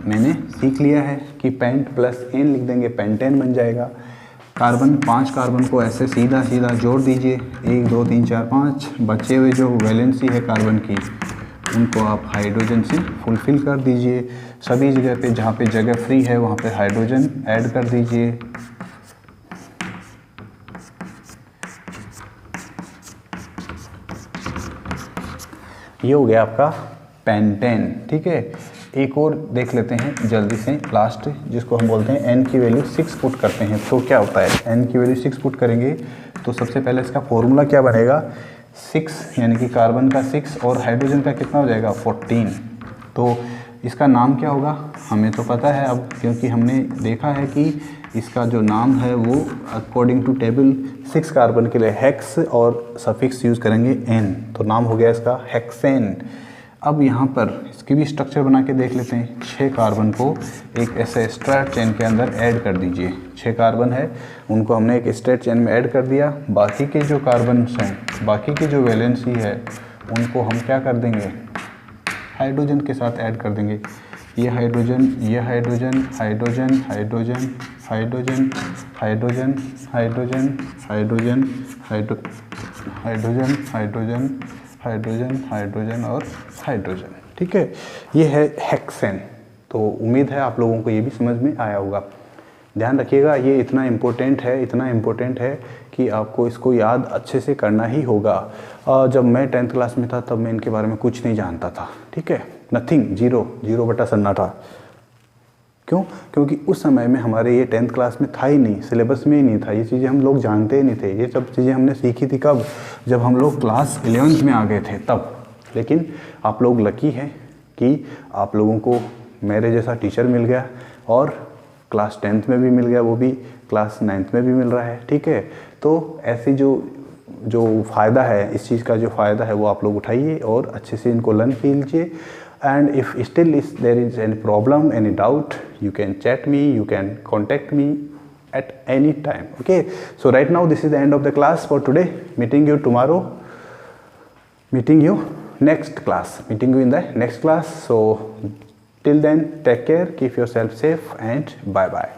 मैंने सीख लिया है कि पेंट प्लस एन लिख देंगे, पेंटेन बन जाएगा। कार्बन 5 कार्बन को ऐसे सीधा सीधा जोड़ दीजिए, 1 2 3 4 5। बचे हुए जो वैलेंसी है कार्बन की उनको आप हाइड्रोजन से फुलफिल कर दीजिए। सभी जगह पे जहाँ पे जगह फ्री है वहाँ पे हाइड्रोजन ऐड कर दीजिए। ये हो गया आपका पेंटेन। ठीक है, एक और देख लेते हैं जल्दी से लास्ट, जिसको हम बोलते हैं n की वैल्यू 6 पुट करते हैं। तो क्या होता है, n की वैल्यू 6 पुट करेंगे तो सबसे पहले इसका फॉर्मूला क्या बनेगा, 6 यानी कि कार्बन का 6 और हाइड्रोजन का कितना हो जाएगा 14। तो इसका नाम क्या होगा हमें तो पता है अब, क्योंकि हमने देखा है कि इसका जो नाम है वो अकॉर्डिंग टू टेबल 6 कार्बन के लिए हेक्स और सफिक्स यूज़ करेंगे n, तो नाम हो गया इसका हेक्सेन। अब यहाँ पर इसकी भी स्ट्रक्चर बना के देख लेते हैं। 6 कार्बन को एक ऐसे स्ट्रेट चेन के अंदर ऐड कर दीजिए। 6 कार्बन है उनको हमने एक स्ट्रेट चेन में ऐड कर दिया। बाकी के जो कार्बन हैं, बाकी की जो वैलेंसी है उनको हम क्या कर देंगे, हाइड्रोजन के साथ ऐड कर देंगे। ये हाइड्रोजन, ये hydrogen, hydrogen, hydrogen, hydrogen, hydrogen, hydrogen, hydrogen, hydrogen, hydrogen, hydrogen, hydrogen और हाइड्रोजन। ठीक है, ये है हेक्सेन। तो उम्मीद है आप लोगों को ये भी समझ में आया होगा। ध्यान रखिएगा, ये इतना इम्पोर्टेंट है कि आपको इसको याद अच्छे से करना ही होगा। जब मैं 10th क्लास में था तब मैं इनके बारे में कुछ नहीं जानता था, ठीक है, नथिंग, जीरो बटा सन्नाटा। क्यों? क्योंकि उस समय में हमारे ये 10th क्लास में था ही नहीं, सिलेबस में ही नहीं था, ये चीज़ें हम लोग जानते ही नहीं थे। ये सब चीज़ें हमने सीखी थी कब? जब हम लोग क्लास 11th में आ गए थे तब। लेकिन आप लोग लकी हैं कि आप लोगों को मेरे जैसा टीचर मिल गया, और क्लास 10th में भी मिल गया, वो भी क्लास 9th में भी मिल रहा है, ठीक है। तो ऐसी जो फ़ायदा है, इस चीज़ का जो फ़ायदा है वो आप लोग उठाइए और अच्छे से इनको लर्न कीजिए। And if still there is any problem, any doubt, you can chat me, you can contact me at any time. Okay, so right now this is the end of the class for today. Meeting you tomorrow, meeting you next class, meeting you in the next class. So till then, take care, keep yourself safe, and bye bye.